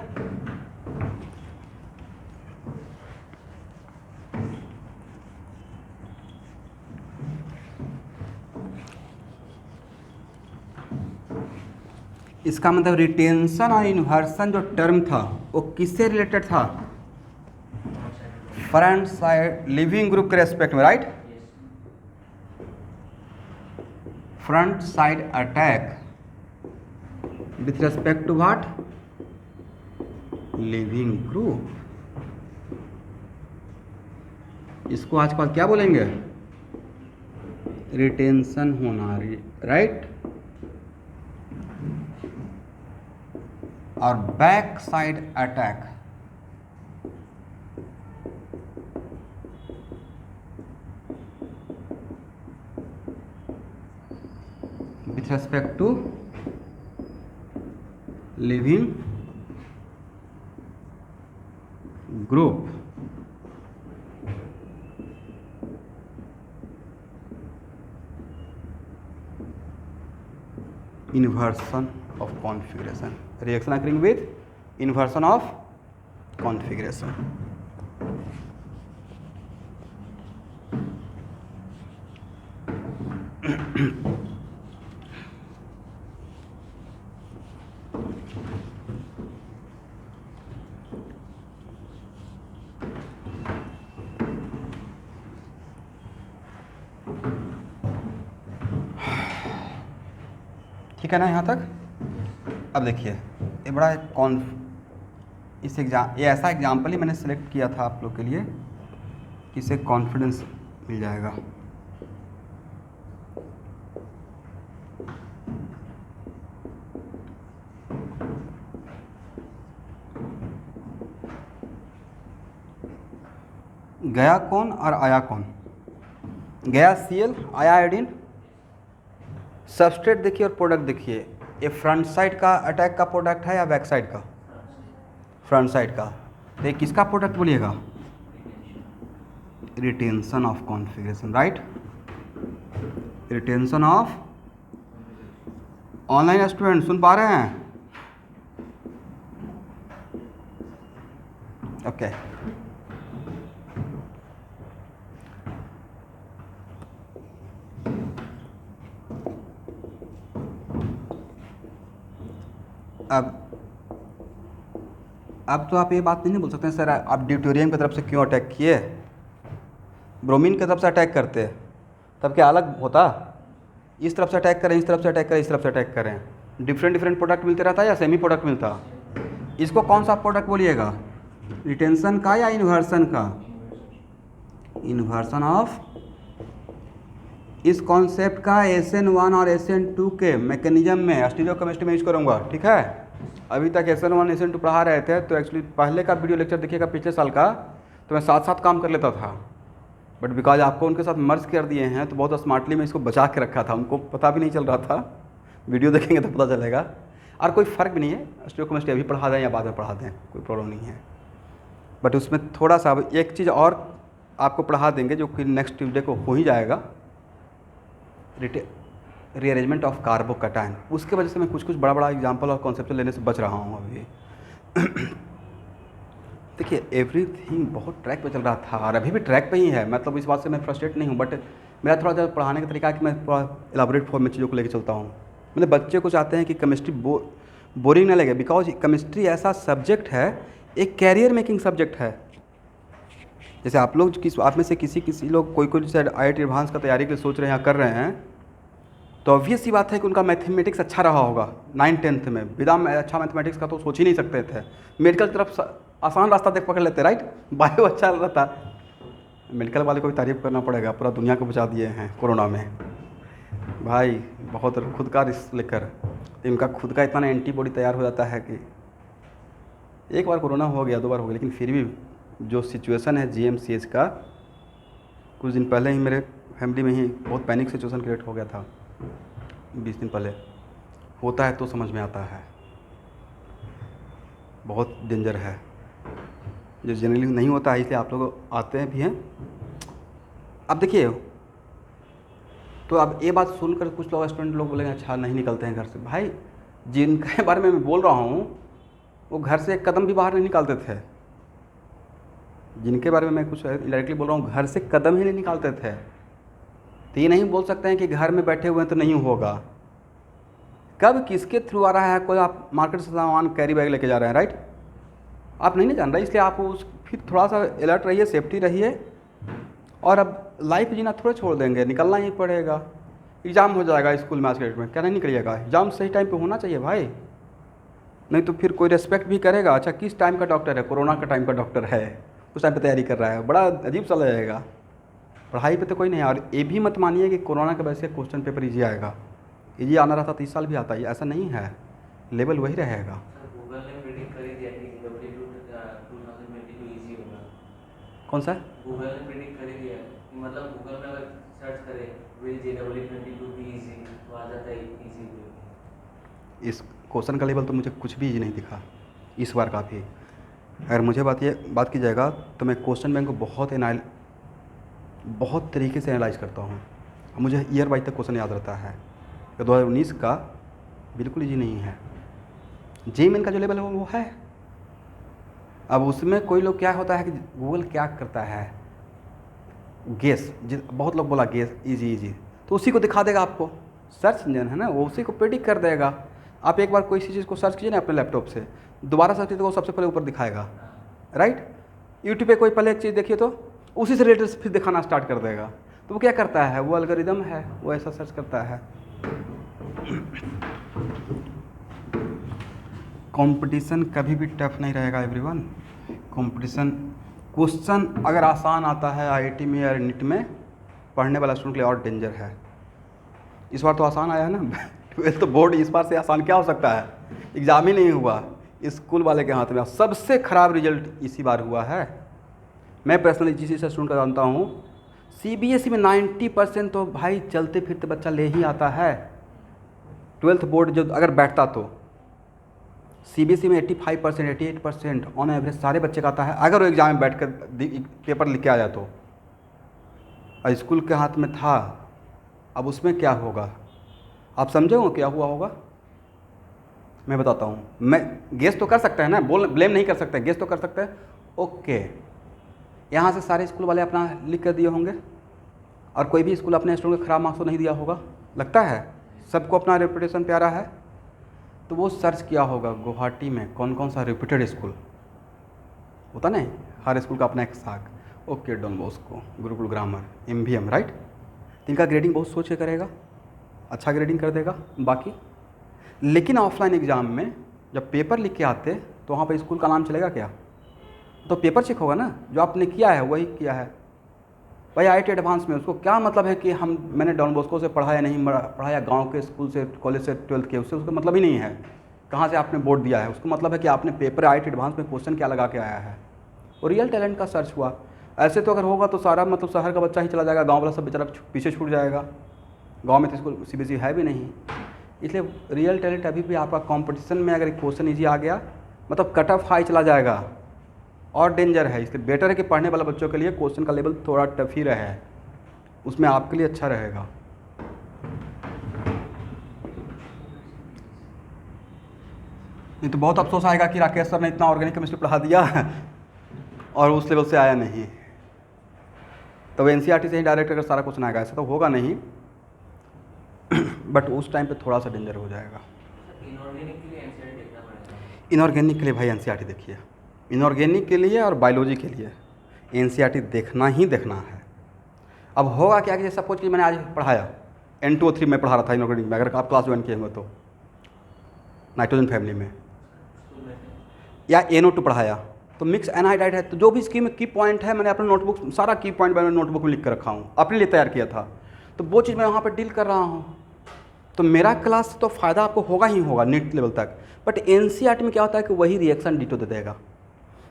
S1: इसका मतलब रिटेंशन और इन्वर्सन जो टर्म था वो किससे रिलेटेड था? फ्रंट साइड लिविंग ग्रुप के रेस्पेक्ट में, right. Front side attack with respect to what? Leaving group. इसको आजकल क्या बोलेंगे? रिटेंशन होना, राइट। और back side attack with respect to leaving group. Inversion of configuration, reaction occurring with inversion of configuration। ठीक है ना यहाँ तक? अब देखिए, ये बड़ा इस ये ऐसा एग्जाम्पल ही मैंने सेलेक्ट किया था आप लोग के लिए किसे कॉन्फिडेंस मिल जाएगा। गया कौन और आया कौन? गया Cl, आया आयोडीन। सबस्ट्रेट देखिए और प्रोडक्ट देखिए, ये फ्रंट साइड का अटैक का प्रोडक्ट है या बैक साइड का? फ्रंट साइड का। तो ये किसका प्रोडक्ट बोलिएगा? Retention of configuration, right. Retention of, online student सुन पा रहे हैं? ओके। अब तो आप ये बात नहीं बोल सकते सर आप ड्यूटेरियम की तरफ से क्यों अटैक किए, ब्रोमीन की तरफ से अटैक करते तब क्या अलग होता? इस तरफ से अटैक करें, इस तरफ से अटैक करें, इस तरफ से अटैक करें, डिफरेंट प्रोडक्ट मिलते रहता या सेमी प्रोडक्ट मिलता? इसको कौन सा प्रोडक्ट बोलिएगा, रिटेंशन का या इन्वर्सन का? इन्वर्सन ऑफ इस कॉन्सेप्ट का SN1 और SN2 के मैकेनिज्म में स्टीरियोकेमिस्ट्री में यूज करूँगा, ठीक है। अभी तक SN1 SN2 पढ़ा रहे थे तो एक्चुअली पहले का वीडियो लेक्चर देखिएगा पिछले साल का, तो मैं साथ साथ काम कर लेता था, बट बिकॉज आपको उनके साथ मर्ज कर दिए हैं तो बहुत स्मार्टली मैं इसको बचा के रखा था, उनको पता भी नहीं चल रहा था। वीडियो देखेंगे तो पता चलेगा। और कोई फ़र्क भी नहीं है, स्टीरियोकेमिस्ट्री अभी पढ़ा दें या बाद में पढ़ा दें, कोई प्रॉब्लम नहीं है। बट उसमें थोड़ा सा एक चीज़ और आपको पढ़ा देंगे जो कि नेक्स्ट ट्यूसडे को हो ही जाएगा, रीअरेंजमेंट ऑफ कार्बोकैटायन। उसके वजह से मैं कुछ बड़ा बड़ा एग्जांपल और कॉन्सेप्ट लेने से बच रहा हूँ अभी। देखिए एवरीथिंग बहुत ट्रैक पे चल रहा था और अभी भी ट्रैक पे ही है, मतलब इस बात से मैं फ्रस्ट्रेट नहीं हूँ, बट मेरा थोड़ा सा पढ़ाने का तरीका है कि मैं थोड़ा एलाबोरेट फॉर्म में चीज़ों को लेकर चलता हूँ। मतलब बच्चे को चाहते हैं कि केमिस्ट्री बोरिंग ना लगे, बिकॉज केमिस्ट्री ऐसा सब्जेक्ट है, एक कैरियर मेकिंग सब्जेक्ट है। जैसे आप लोग आप में से किसी लोग कोई शायद IIT एडवांस का तैयारी के लिए सोच रहे हैं या कर रहे हैं, तो ऑब्वियस सी बात है कि उनका मैथमेटिक्स अच्छा रहा होगा 9th-10th में। विदा अच्छा मैथमेटिक्स का तो सोच ही नहीं सकते थे। मेडिकल तरफ आसान रास्ता देख पकड़ लेते, राइट। बायो अच्छा रहता। मेडिकल वाले को भी तारीफ करना पड़ेगा, पूरा दुनिया को बचा दिए हैं कोरोना में भाई। बहुत खुद का रिस्क लेकर इनका खुद का इतना एंटीबॉडी तैयार हो जाता है कि एक बार कोरोना हो गया, 2 बार हो गया, लेकिन फिर भी जो सिचुएशन है GMCH का, कुछ दिन पहले ही मेरे फैमिली में ही बहुत पैनिक सिचुएशन क्रिएट हो गया था, 20 दिन पहले। होता है तो समझ में आता है, बहुत डेंजर है, जो जनरली नहीं होता है, इसलिए आप लोग आते हैं भी हैं। अब देखिए, तो अब ये बात सुनकर कुछ लोग स्टूडेंट लोग बोलेंगे अच्छा नहीं निकलते हैं घर से। भाई जिनके बारे में मैं बोल रहा हूँ वो घर से एक कदम भी बाहर नहीं निकालते थे। जिनके बारे में मैं कुछ डायरेक्टली बोल रहा हूँ, घर से कदम ही नहीं निकालते थे। तो ये नहीं बोल सकते हैं कि घर में बैठे हुए हैं तो नहीं होगा। कब किसके थ्रू आ रहा है, कोई आप मार्केट से सामान कैरी बैग लेके जा रहे हैं, राइट, आप नहीं जान रहे, इसलिए आप उस फिर थोड़ा सा अलर्ट रहिए, सेफ्टी रहिए। और अब लाइफ जीना थोड़ा छोड़ देंगे, निकलना ही पड़ेगा। एग्ज़ाम हो जाएगा स्कूल में आज के डेट में, क्या नहीं निकलिएगा? एग्ज़ाम सही टाइम पे होना चाहिए भाई, नहीं तो फिर कोई रेस्पेक्ट भी करेगा। अच्छा किस टाइम का डॉक्टर है? कोरोना का टाइम का डॉक्टर है, उस टाइम पे तैयारी कर रहा है, बड़ा अजीब सा लगेगा। पढ़ाई पे तो कोई नहीं। और ये भी मत मानिए कि कोरोना के वजह से क्वेश्चन पेपर ईजी आएगा। ईजी आना रहता तो इस साल भी आता है, ऐसा नहीं है, लेवल वही रहेगा।
S2: गूगल ने प्रेडिक्ट कर दिया कि W 2022 इजी होगा।
S1: कौन सा?
S2: गूगल ने प्रेडिक्ट कर दिया, मतलब गूगल में अगर सर्च करें विल JW22 बी इजी तो आ जाता है इजी।
S1: इस क्वेश्चन का लेवल तो मुझे कुछ भी ईजी नहीं दिखा इस बार का भी। अगर मुझे बात की जाएगा तो मैं क्वेश्चन बैंक को बहुत तरीके से एनालाइज करता हूँ। मुझे ईयर वाइज तक क्वेश्चन याद रहता है। 2019 का बिल्कुल ईजी नहीं है। JEE का जो लेवल है वो है। अब उसमें कोई लोग क्या होता है कि गूगल क्या करता है, गेस, बहुत लोग बोला गेस इजी, तो उसी को दिखा देगा आपको। सर्च इंजन है ना, वो उसी को प्रेडिक्ट कर देगा। आप एक बार कोई सी चीज़ को सर्च कीजिए ना अपने लैपटॉप से, दोबारा सर्च कीजिए तो वो सबसे पहले ऊपर दिखाएगा, राइट। यूट्यूब पे कोई पहले एक चीज़ देखिए तो उसी से रिलेटेड फिर दिखाना स्टार्ट कर देगा। तो वो क्या करता है, वो एल्गोरिदम है, वो ऐसा सर्च करता है। कंपटीशन कभी भी टफ नहीं रहेगा एवरीवन। कंपटीशन क्वेश्चन अगर आसान आता है आईआईटी में या नीट में, पढ़ने वाला स्टूडेंट के लिए और डेंजर है। इस बार तो आसान आया है ना 12th बोर्ड, इस बार से आसान क्या हो सकता है? एग्ज़ाम ही नहीं हुआ, स्कूल वाले के हाथ में। सबसे ख़राब रिजल्ट इसी बार हुआ है। मैं पर्सनली जिस स्टूडेंट का जानता हूँ, सीबीएसई में 90% तो भाई चलते फिरते बच्चा ले ही आता है। 12th बोर्ड जो अगर बैठता तो सीबीएसई में 85% 88% ऑन एवरेज सारे बच्चे का आता है, अगर वो एग्ज़ाम में बैठ कर पेपर लिख के आ जाए तो। और स्कूल के हाथ में था, अब उसमें क्या होगा आप समझे हो क्या हुआ होगा? मैं बताता हूँ। मैं गेस तो कर सकते हैं ना, ब्लेम नहीं कर सकते, गेस तो कर सकते हैं। ओके, यहाँ से सारे स्कूल वाले अपना लिख कर दिए होंगे और कोई भी स्कूल अपने स्टूडेंट को ख़राब मार्क्स तो नहीं दिया होगा, लगता है सबको अपना रेपुटेशन प्यारा है। तो वो सर्च किया होगा गुवाहाटी में कौन कौन सा रेप्यूटेड स्कूल होता नहीं, हर स्कूल का अपना एक साख। Okay, Don Bosco, Gurukul Grammar, MVM, right. तो इनका ग्रेडिंग बहुत सोच के करेगा, अच्छा ग्रेडिंग कर देगा बाकी। लेकिन ऑफलाइन एग्ज़ाम में जब पेपर लिख के आते तो वहाँ पर स्कूल का नाम चलेगा क्या? तो पेपर चेक होगा ना, जो आपने किया है वही किया है। भाई IIT एडवांस में उसको क्या मतलब है कि मैंने डॉन बॉस्को से पढ़ा या नहीं पढ़ा, या गाँव के स्कूल से कॉलेज से 12th के, उससे उसका मतलब ही नहीं है कहाँ से आपने बोर्ड दिया है। उसको मतलब है कि आपने पेपर IIT एडवांस में क्वेश्चन क्या लगा के आया है। और रियल टैलेंट का सर्च हुआ। ऐसे तो अगर होगा तो सारा मतलब शहर का बच्चा ही चला जाएगा, गाँव वाला सब बेचारा पीछे छूट जाएगा। गाँव में तो स्कूल CBSE है भी नहीं। इसलिए रियल टैलेंट अभी भी आपका कंपटीशन में अगर क्वेश्चन ईजी आ गया मतलब कट ऑफ हाई चला जाएगा और डेंजर है। इसलिए बेटर है कि पढ़ने वाले बच्चों के लिए क्वेश्चन का लेवल थोड़ा टफ ही रहे, उसमें आपके लिए अच्छा रहेगा। नहीं तो बहुत अफसोस आएगा कि राकेश सर ने इतना ऑर्गेनिक केमिस्ट्री पढ़ा दिया और उस लेवल से आया नहीं। तो NCERT से ही डायरेक्ट अगर सारा क्वेश्चन आएगा, ऐसा तो होगा नहीं बट उस टाइम पे थोड़ा सा डेंजर हो जाएगा।
S2: इनऑर्गेनिक के लिए NCERT देखना पड़ेगा।
S1: इनऑर्गेनिक के लिए भाई NCERT देखिए, इनऑर्गेनिक के लिए और बायोलॉजी के लिए NCERT देखना ही देखना है। अब होगा क्या कि सपोज कि मैंने आज पढ़ाया N2O3 में पढ़ा रहा था इनऑर्गेनिक में, अगर आप क्लास ज्वाइन किए हुए तो नाइट्रोजन फैमिली में, या NO2 पढ़ाया तो मिक्स एनहाइड्राइड है। तो जो भी इसकी में की पॉइंट है मैंने अपना नोटबुक, सारा की पॉइंट मैंने नोटबुक में लिख कर रखा हूँ, अपने लिए तैयार किया था। तो वो चीज़ मैं वहाँ पर डील कर रहा हूँ। तो मेरा क्लास से तो फ़ायदा आपको होगा ही होगा नीट लेवल तक। बट NCERT में क्या होता है कि वही रिएक्शन डिटो दे देगा।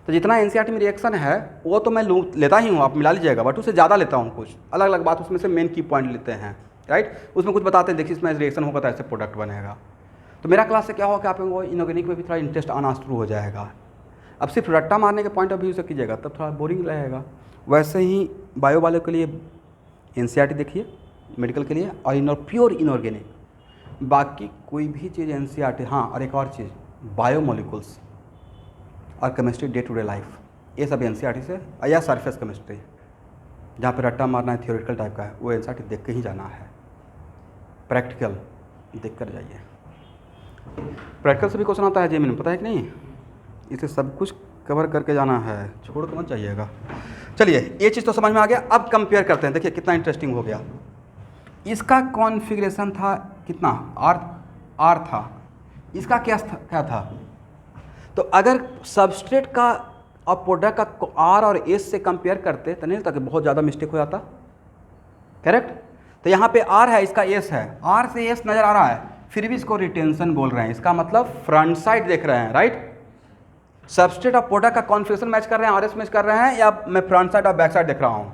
S1: तो जितना NCERT में रिएक्शन है वो तो मैं लेता ही हूँ, आप मिला लीजिएगा, बट उससे ज़्यादा लेता हूँ। कुछ अलग अलग बात उसमें से मेन की पॉइंट लेते हैं, राइट। उसमें कुछ बताते हैं, देखिए इसमें रिएक्शन होगा तो ऐसे प्रोडक्ट बनेगा। तो मेरा क्लास से क्या होगा कि आप वो इनऑर्गेनिक में भी थोड़ा इंटरेस्ट आना शुरू हो जाएगा। अब सिर्फ रट्टा मारने के पॉइंट ऑफ व्यू से कीजिएगा तब थोड़ा बोरिंग रहेगा। वैसे ही बायो वाले के लिए NCERT देखिए, मेडिकल के लिए, और प्योर इनऑर्गेनिक। बाकी कोई भी चीज़ NCERT, हाँ और एक और चीज़ बायोमोलिकुल्स और chemistry day to day life, ये सब NCERT से, या सरफेस केमिस्ट्री जहाँ पे रट्टा मारना है थियोरेटिकल टाइप का है, वो NCERT देख के ही जाना है। प्रैक्टिकल देख कर जाइए। प्रैक्टिकल से भी क्वेश्चन आता है जेईई में, पता है कि नहीं। इसे सब कुछ कवर करके जाना है, छोड़ कर मत जाइएगा। चलिए ये चीज़ तो समझ में आ गया। अब कंपेयर करते हैं, देखिए कितना इंटरेस्टिंग हो गया। इसका कॉन्फ़िगरेशन था कितना, R था, इसका क्या था। तो अगर सबस्ट्रेट का और प्रोडक्ट का R और S से कंपेयर करते तो नहीं लगता कि बहुत ज़्यादा मिस्टेक हो जाता, करेक्ट। तो यहाँ पे R है, इसका S है, R से S नज़र आ रहा है, फिर भी इसको रिटेंशन बोल रहे हैं। इसका मतलब फ्रंट साइड देख रहे हैं, राइट। सबस्ट्रेट और प्रोडक्ट का कॉन्फ़िगरेशन मैच कर रहे हैं, RS मैच कर रहे हैं, या मैं फ्रंट साइड और बैक साइड देख रहा हूँ,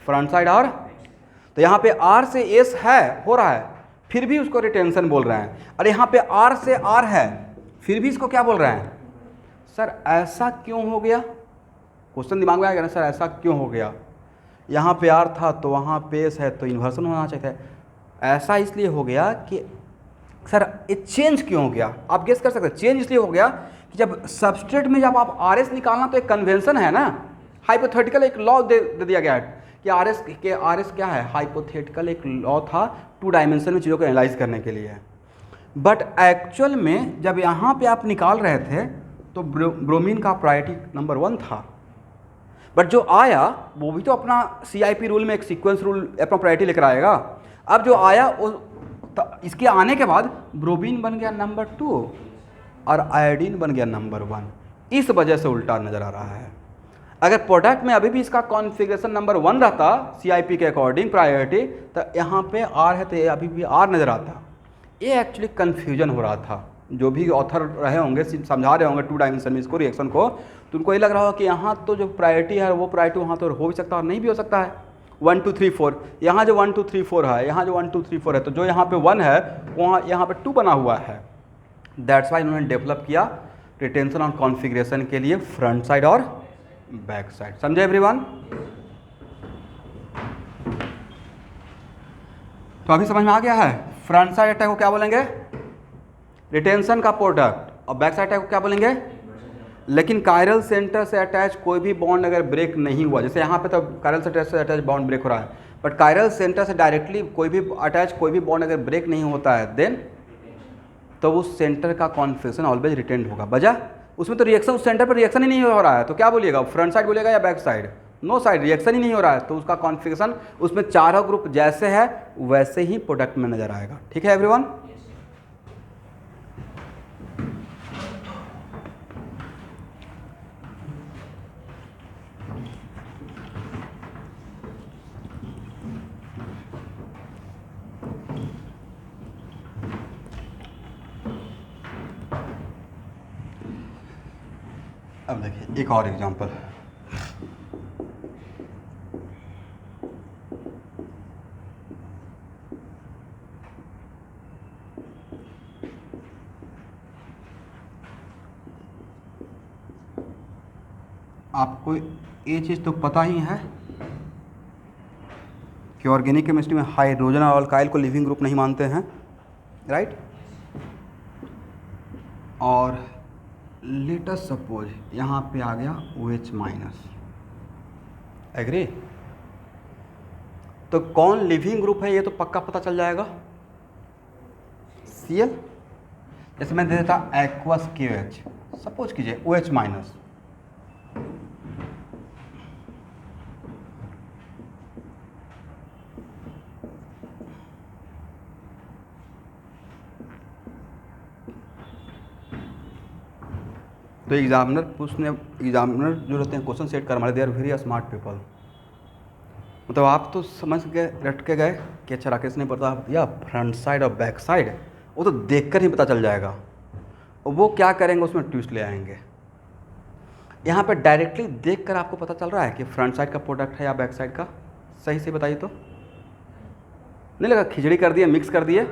S1: फ्रंट साइड और। तो यहाँ पे R से S है, हो रहा है, फिर भी उसको रिटेंशन बोल रहे हैं। और यहाँ पे R से R है, फिर भी इसको क्या बोल रहे हैं। सर ऐसा क्यों हो गया, क्वेश्चन दिमाग में आएगा ना, सर ऐसा क्यों हो गया। यहाँ पे R था तो वहाँ पे S है, तो इन्वर्सन होना चाहिए था। ऐसा इसलिए हो गया कि सर ये चेंज क्यों हो गया, आप गेस कर सकते हैं। चेंज इसलिए हो गया कि जब सबस्ट्रेट में जब आप RS निकालना तो एक कन्वेंशन है ना, हाइपोथेटिकल एक लॉ दे दिया गया है कि RS क्या है, हाइपोथेटिकल एक लॉ था 2 डायमेंशन में चीज़ों को एनालाइज करने के लिए। बट एक्चुअल में जब यहाँ पे आप निकाल रहे थे तो ब्रोमीन का प्रायोरिटी नंबर 1 था। बट जो आया वो भी तो अपना CIP रूल में एक सीक्वेंस रूल अपना प्रायोरिटी लेकर आएगा। अब जो आया वो इसके आने के बाद ब्रोमीन बन गया नंबर 2 और आयोडीन बन गया नंबर 1। इस वजह से उल्टा नज़र आ रहा है। अगर प्रोडक्ट में अभी भी इसका कॉन्फ़िगरेशन नंबर 1 रहता CIP के अकॉर्डिंग प्रायोरिटी, तो यहाँ पे R है तो ये अभी भी R नज़र आता। ये एक्चुअली कन्फ्यूजन हो रहा था, जो भी ऑथर रहे होंगे समझा रहे होंगे 2 डायमेंशन में इसको रिएक्शन को, तो उनको ये लग रहा होगा कि यहाँ तो जो प्रायोरिटी है वो प्रायोरिटी वहाँ तो हो भी सकता है और नहीं भी हो सकता है। 1 2 3 4 यहाँ जो 1 2 3 4 है, यहाँ जो 1 2 3 4 है, तो जो यहाँ पे 1 है वहाँ यहाँ पे 2 बना हुआ है। दैट्स वाई इन्होंने डेवलप किया रिटेंशन और कॉन्फ़िगरेशन के लिए फ्रंट साइड और बैक साइड। समझे एवरीवन? तो अभी समझ में आ गया है। फ्रंट साइड अटैक को क्या बोलेंगे? रिटेंशन का प्रोडक्ट, और बैक साइड अटैक को क्या बोलेंगे? लेकिन कायरल सेंटर से अटैच कोई भी बॉन्ड अगर ब्रेक नहीं हुआ, जैसे यहाँ पे तो कायरल सेंटर से अटैच बॉन्ड ब्रेक हो रहा है, बट कायरल सेंटर से डायरेक्टली कोई भी अटैच कोई भी बॉन्ड अगर ब्रेक नहीं होता है, देन तो उस सेंटर का कॉन्फ़िगरेशन ऑलवेज रिटेंड होगा। वजह उसमें तो रिएक्शन, उस सेंटर पर रिएक्शन ही नहीं हो रहा है, तो क्या बोलिएगा? फ्रंट साइड बोलिएगा या back side? No side, reaction ही नहीं हो रहा है, तो उसका कॉन्फ़िगरेशन उसमें चारों ग्रुप जैसे है वैसे ही प्रोडक्ट में नजर आएगा। ठीक है एवरीवन? अब देखिए एक और एग्जांपल। आपको ये चीज़ तो पता ही है कि ऑर्गेनिक केमिस्ट्री में हाइड्रोजन और अल्काइल को लिविंग ग्रुप नहीं मानते हैं, राइट? और लेट अस सपोज यहाँ पे आ गया OH माइनस, एग्री? तो कौन लिविंग ग्रुप है ये तो पक्का पता चल जाएगा, Cl। जैसे मैं दे देता एक्वस KOH, सपोज कीजिए OH माइनस, तो एग्जामिनर जो रहते हैं क्वेश्चन सेट कर हमारे, they are very smart people. मतलब आप तो समझ गए, रट के गए कि अच्छा राकेश ने पता या फ्रंट साइड और बैक साइड, वो तो देखकर ही पता चल जाएगा। और वो क्या करेंगे, उसमें ट्विस्ट ले आएंगे। यहाँ पे डायरेक्टली देखकर आपको पता चल रहा है कि फ्रंट साइड का प्रोडक्ट है या बैक साइड का? सही से बताइए तो। नहीं लगा खिचड़ी कर दिए, मिक्स कर दिए?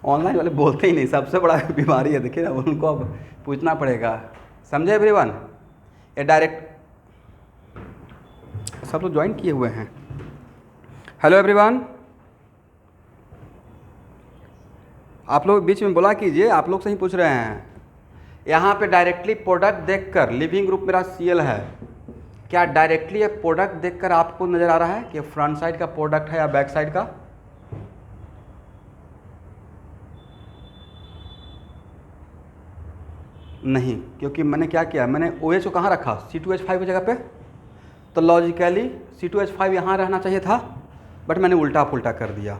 S1: ऑनलाइन वाले बोलते ही नहीं, सबसे बड़ा बीमारी है। देखिए ना, उनको अब पूछना पड़ेगा। समझे एवरीवन? ये डायरेक्ट सब लोग ज्वाइन किए हुए हैं। हेलो एवरीवन, आप लोग बीच में बोला कीजिए, आप लोग से ही पूछ रहे हैं। यहाँ पे डायरेक्टली प्रोडक्ट देखकर, लिविंग ग्रुप मेरा Cl है, क्या डायरेक्टली ये प्रोडक्ट देखकर आपको नज़र आ रहा है कि फ्रंट साइड का प्रोडक्ट है या बैक साइड का? नहीं, क्योंकि मैंने क्या किया, मैंने OH को कहाँ रखा? C2H5 की जगह पे। तो लॉजिकली C2H5 यहाँ रहना चाहिए था, बट मैंने उल्टा पुल्टा कर दिया।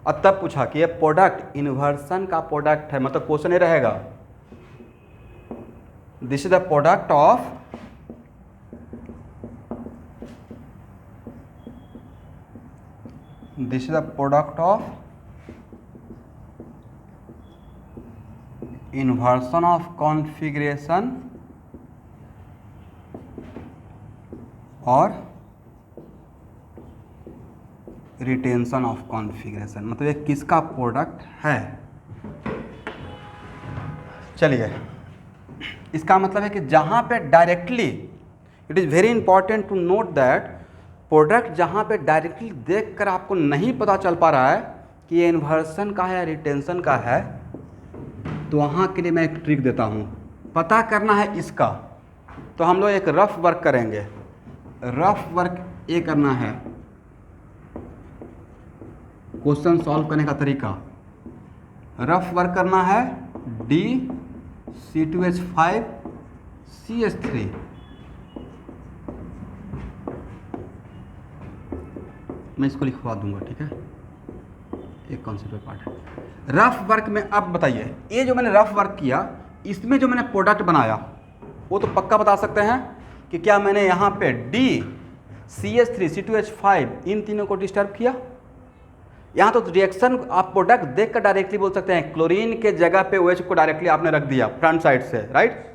S1: अब तब पूछा कि ये प्रोडक्ट इन्वर्सन का प्रोडक्ट है, मतलब क्वेश्चन ये रहेगा, this is the product of inversion of configuration और रिटेंशन ऑफ कॉन्फ़िगरेशन, मतलब ये किसका प्रोडक्ट है? चलिए, इसका मतलब है कि जहाँ पे directly, it is very important to note that product जहाँ पे डायरेक्टली देखकर आपको नहीं पता चल पा रहा है कि ये इन्वर्सन का है या रिटेंशन का है, तो वहाँ के लिए मैं एक ट्रिक देता हूँ। पता करना है इसका, तो हम लोग एक रफ वर्क करेंगे। रफ वर्क ये करना है, क्वेश्चन सॉल्व करने का तरीका। रफ वर्क करना है DC2H5CH3, मैं इसको लिखवा दूंगा, ठीक है? एक कॉन्सेप्ट पार्ट है रफ वर्क में। अब बताइए, ये जो मैंने रफ वर्क किया, इसमें जो मैंने प्रोडक्ट बनाया वो तो पक्का बता सकते हैं कि क्या मैंने यहाँ पे CH3 इन तीनों को डिस्टर्ब किया? यहाँ तो रिएक्शन आप प्रोडक्ट देख कर डायरेक्टली बोल सकते हैं क्लोरीन के जगह पे OH को डायरेक्टली आपने रख दिया फ्रंट साइड से, राइट?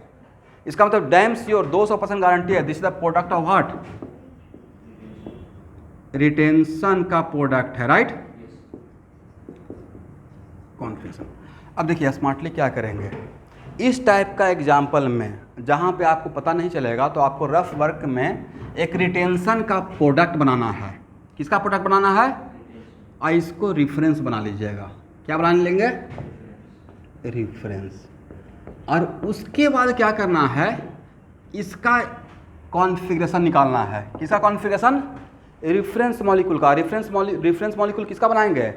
S1: इसका मतलब डैम श्योर 200% गारंटी है this is the product of what? Retention का प्रोडक्ट है, राइट? कॉन्फ्लिक्शन। अब देखिए स्मार्टली क्या करेंगे, इस टाइप का एग्जाम्पल में जहाँ पे आपको पता नहीं चलेगा तो आपको रफ वर्क में एक रिटेंशन का प्रोडक्ट बनाना है। किसका प्रोडक्ट बनाना है? और इसको रिफरेंस बना लीजिएगा। क्या बना लेंगे? रिफरेंस। और उसके बाद क्या करना है, इसका कॉन्फ़िगरेशन निकालना है। किसका कॉन्फ़िगरेशन? रेफरेंस मॉलिक्यूल का। रेफरेंस मॉलिक्यूल किसका बनाएंगे?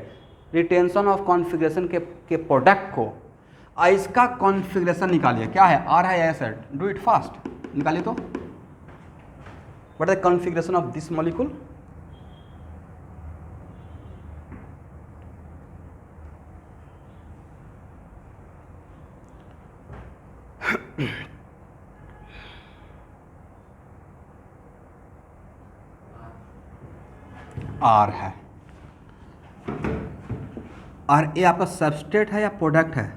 S1: रिटेंशन ऑफ कॉन्फ़िगरेशन के प्रोडक्ट को। इसका कॉन्फ़िगरेशन निकालिए। क्या है? आर है एस है? डू इट फास्ट, निकालिए तो। What is the configuration of this molecule? R है। और ये आपका सबस्ट्रेट है या प्रोडक्ट है?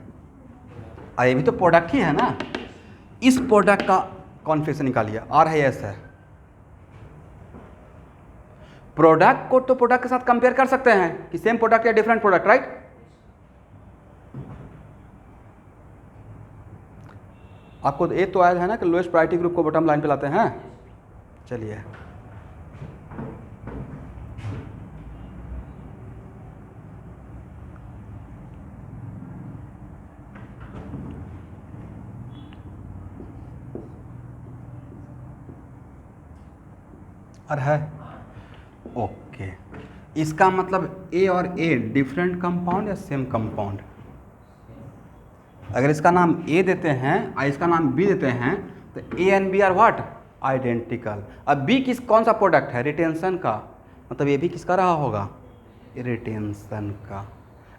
S1: ये भी तो प्रोडक्ट ही है ना। इस प्रोडक्ट का कॉन्फ़िगरेशन निकालिए। आर है एस है? प्रोडक्ट को तो प्रोडक्ट के साथ कंपेयर कर सकते हैं कि सेम प्रोडक्ट या डिफरेंट प्रोडक्ट, राइट? आपको ये तो आया है ना कि लोएस्ट प्रायोरिटी ग्रुप को बॉटम लाइन पे लाते हैं। चलिए और है ओके। इसका मतलब ए और ए डिफरेंट कंपाउंड या सेम कंपाउंड? अगर इसका नाम ए देते हैं और इसका नाम बी देते हैं तो A and B are what? Identical. अब बी कौन सा प्रोडक्ट है? रिटेंशन का। मतलब ये भी किसका रहा होगा? रिटेंशन का।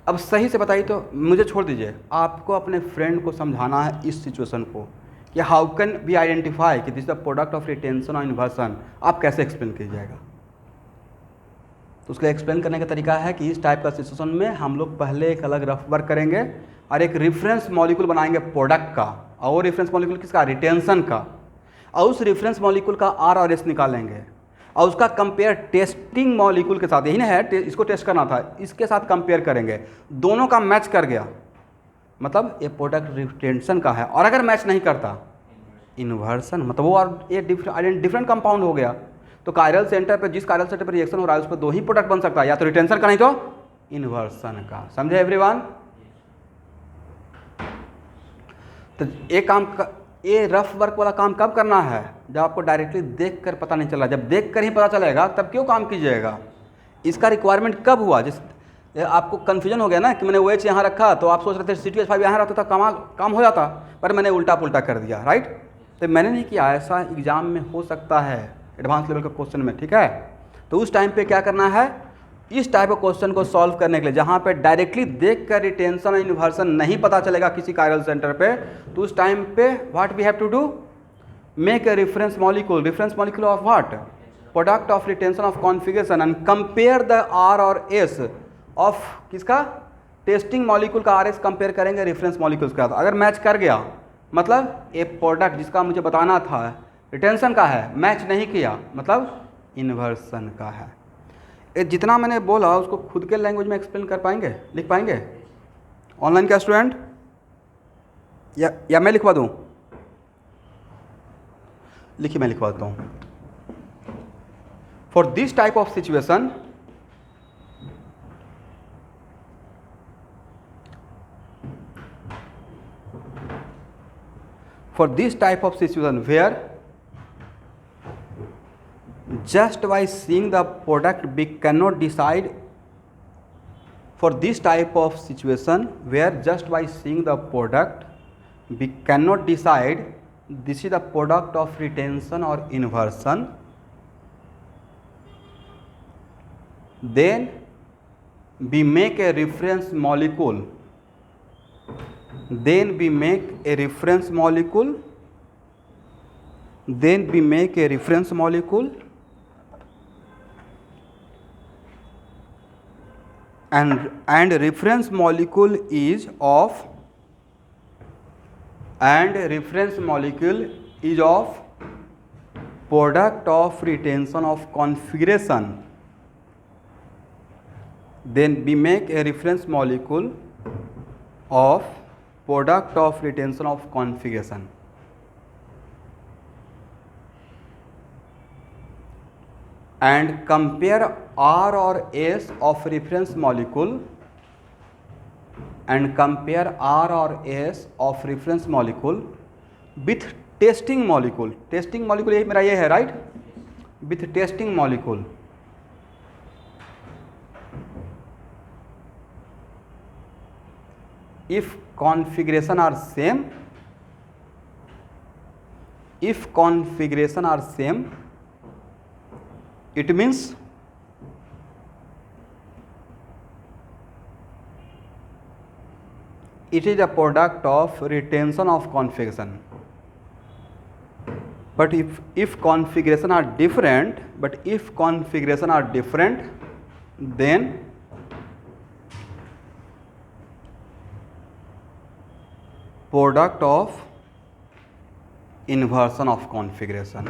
S1: अब सही से बताइए तो, मुझे छोड़ दीजिए, आपको अपने फ्रेंड को समझाना है इस सिचुएशन को कि हाउ कैन बी आइडेंटिफाई कि this the product of retention और इन्वर्सन। आप कैसे एक्सप्लेन कीजिएगा? तो उसके एक्सप्लेन करने का तरीका है कि इस टाइप का सिचुएशन में हम लोग पहले एक अलग रफ वर्क करेंगे और एक रेफरेंस मॉलिक्यूल बनाएंगे प्रोडक्ट का, और रेफरेंस मॉलिक्यूल किसका? रिटेंशन का। और उस रेफरेंस मॉलिक्यूल का आर और एस निकालेंगे और उसका कंपेयर टेस्टिंग मॉलिक्यूल के साथ, यही ना है इसको टेस्ट करना था, इसके साथ कंपेयर करेंगे। दोनों का मैच कर गया मतलब ये प्रोडक्ट रिटेंशन का है, और अगर मैच नहीं करता इन्वर्सन, मतलब वो और ये डिफरेंट कंपाउंड हो गया। तो कायरल सेंटर पे, जिस कायरल सेंटर पर रिएक्शन हो रहा है उस पर दो ही प्रोडक्ट बन सकता है, या तो रिटेंशन का नहीं तो इन्वर्सन का। समझे एवरीवन? तो ये रफ वर्क वाला काम कब करना है? जब आपको डायरेक्टली देख कर पता नहीं चला। जब देख कर ही पता चलेगा तब क्यों काम कीजिएगा? इसका रिक्वायरमेंट कब हुआ? जिस आपको कन्फ्यूजन हो गया ना कि मैंने OH यहाँ रखा तो आप सोच रहे थे CTH5 यहाँ रहता था काम हो जाता, पर मैंने उल्टा पुल्टा कर दिया, राइट? तो मैंने नहीं किया। ऐसा एग्जाम में हो सकता है एडवांस लेवल के क्वेश्चन में, ठीक है? तो उस टाइम पे क्या करना है, इस टाइप के क्वेश्चन को सॉल्व करने के लिए जहाँ पे डायरेक्टली देख कर रिटेंशन और इन्वर्सन नहीं पता चलेगा किसी कायरल सेंटर पे, तो उस टाइम पे what we have to do, make a reference molecule of what? Product of retention of configuration and compare the R और एस ऑफ किसका? टेस्टिंग मॉलिक्यूल का आर एस कंपेयर करेंगे रेफरेंस मॉलिक्यूल्स का। अगर मैच कर गया मतलब ए प्रोडक्ट जिसका मुझे बताना था रिटेंशन का है, मैच नहीं किया मतलब इन्वर्सन का है। ये जितना मैंने बोला उसको खुद के लैंग्वेज में एक्सप्लेन कर पाएंगे, लिख पाएंगे ऑनलाइन का स्टूडेंट, या मैं लिखवा दूँ? लिखिए मैं लिखवाता हूँ। For this type of situation where just by seeing the product we cannot decide, for this type of situation where just by seeing the product we cannot decide this is the product of retention or inversion, then we make a reference molecule, then we make a reference molecule, and reference molecule is of product of retention of configuration. Then we make a reference molecule of product of retention of configuration. And compare R or S of reference molecule with testing molecule. Testing molecule यही मेरा ये है, right, with testing molecule. If configuration are same, it means it is a product of retention of configuration. But if configuration are different, then product of inversion of configuration.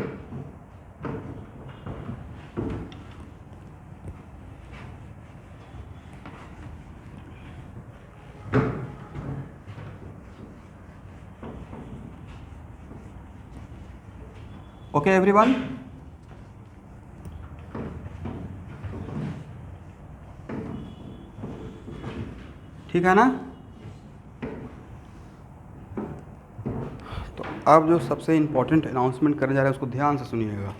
S1: Okay everyone? ठीक है ना? तो अब जो सबसे इम्पोर्टेंट अनाउंसमेंट करने जा रहे हैं उसको ध्यान से सुनिएगा.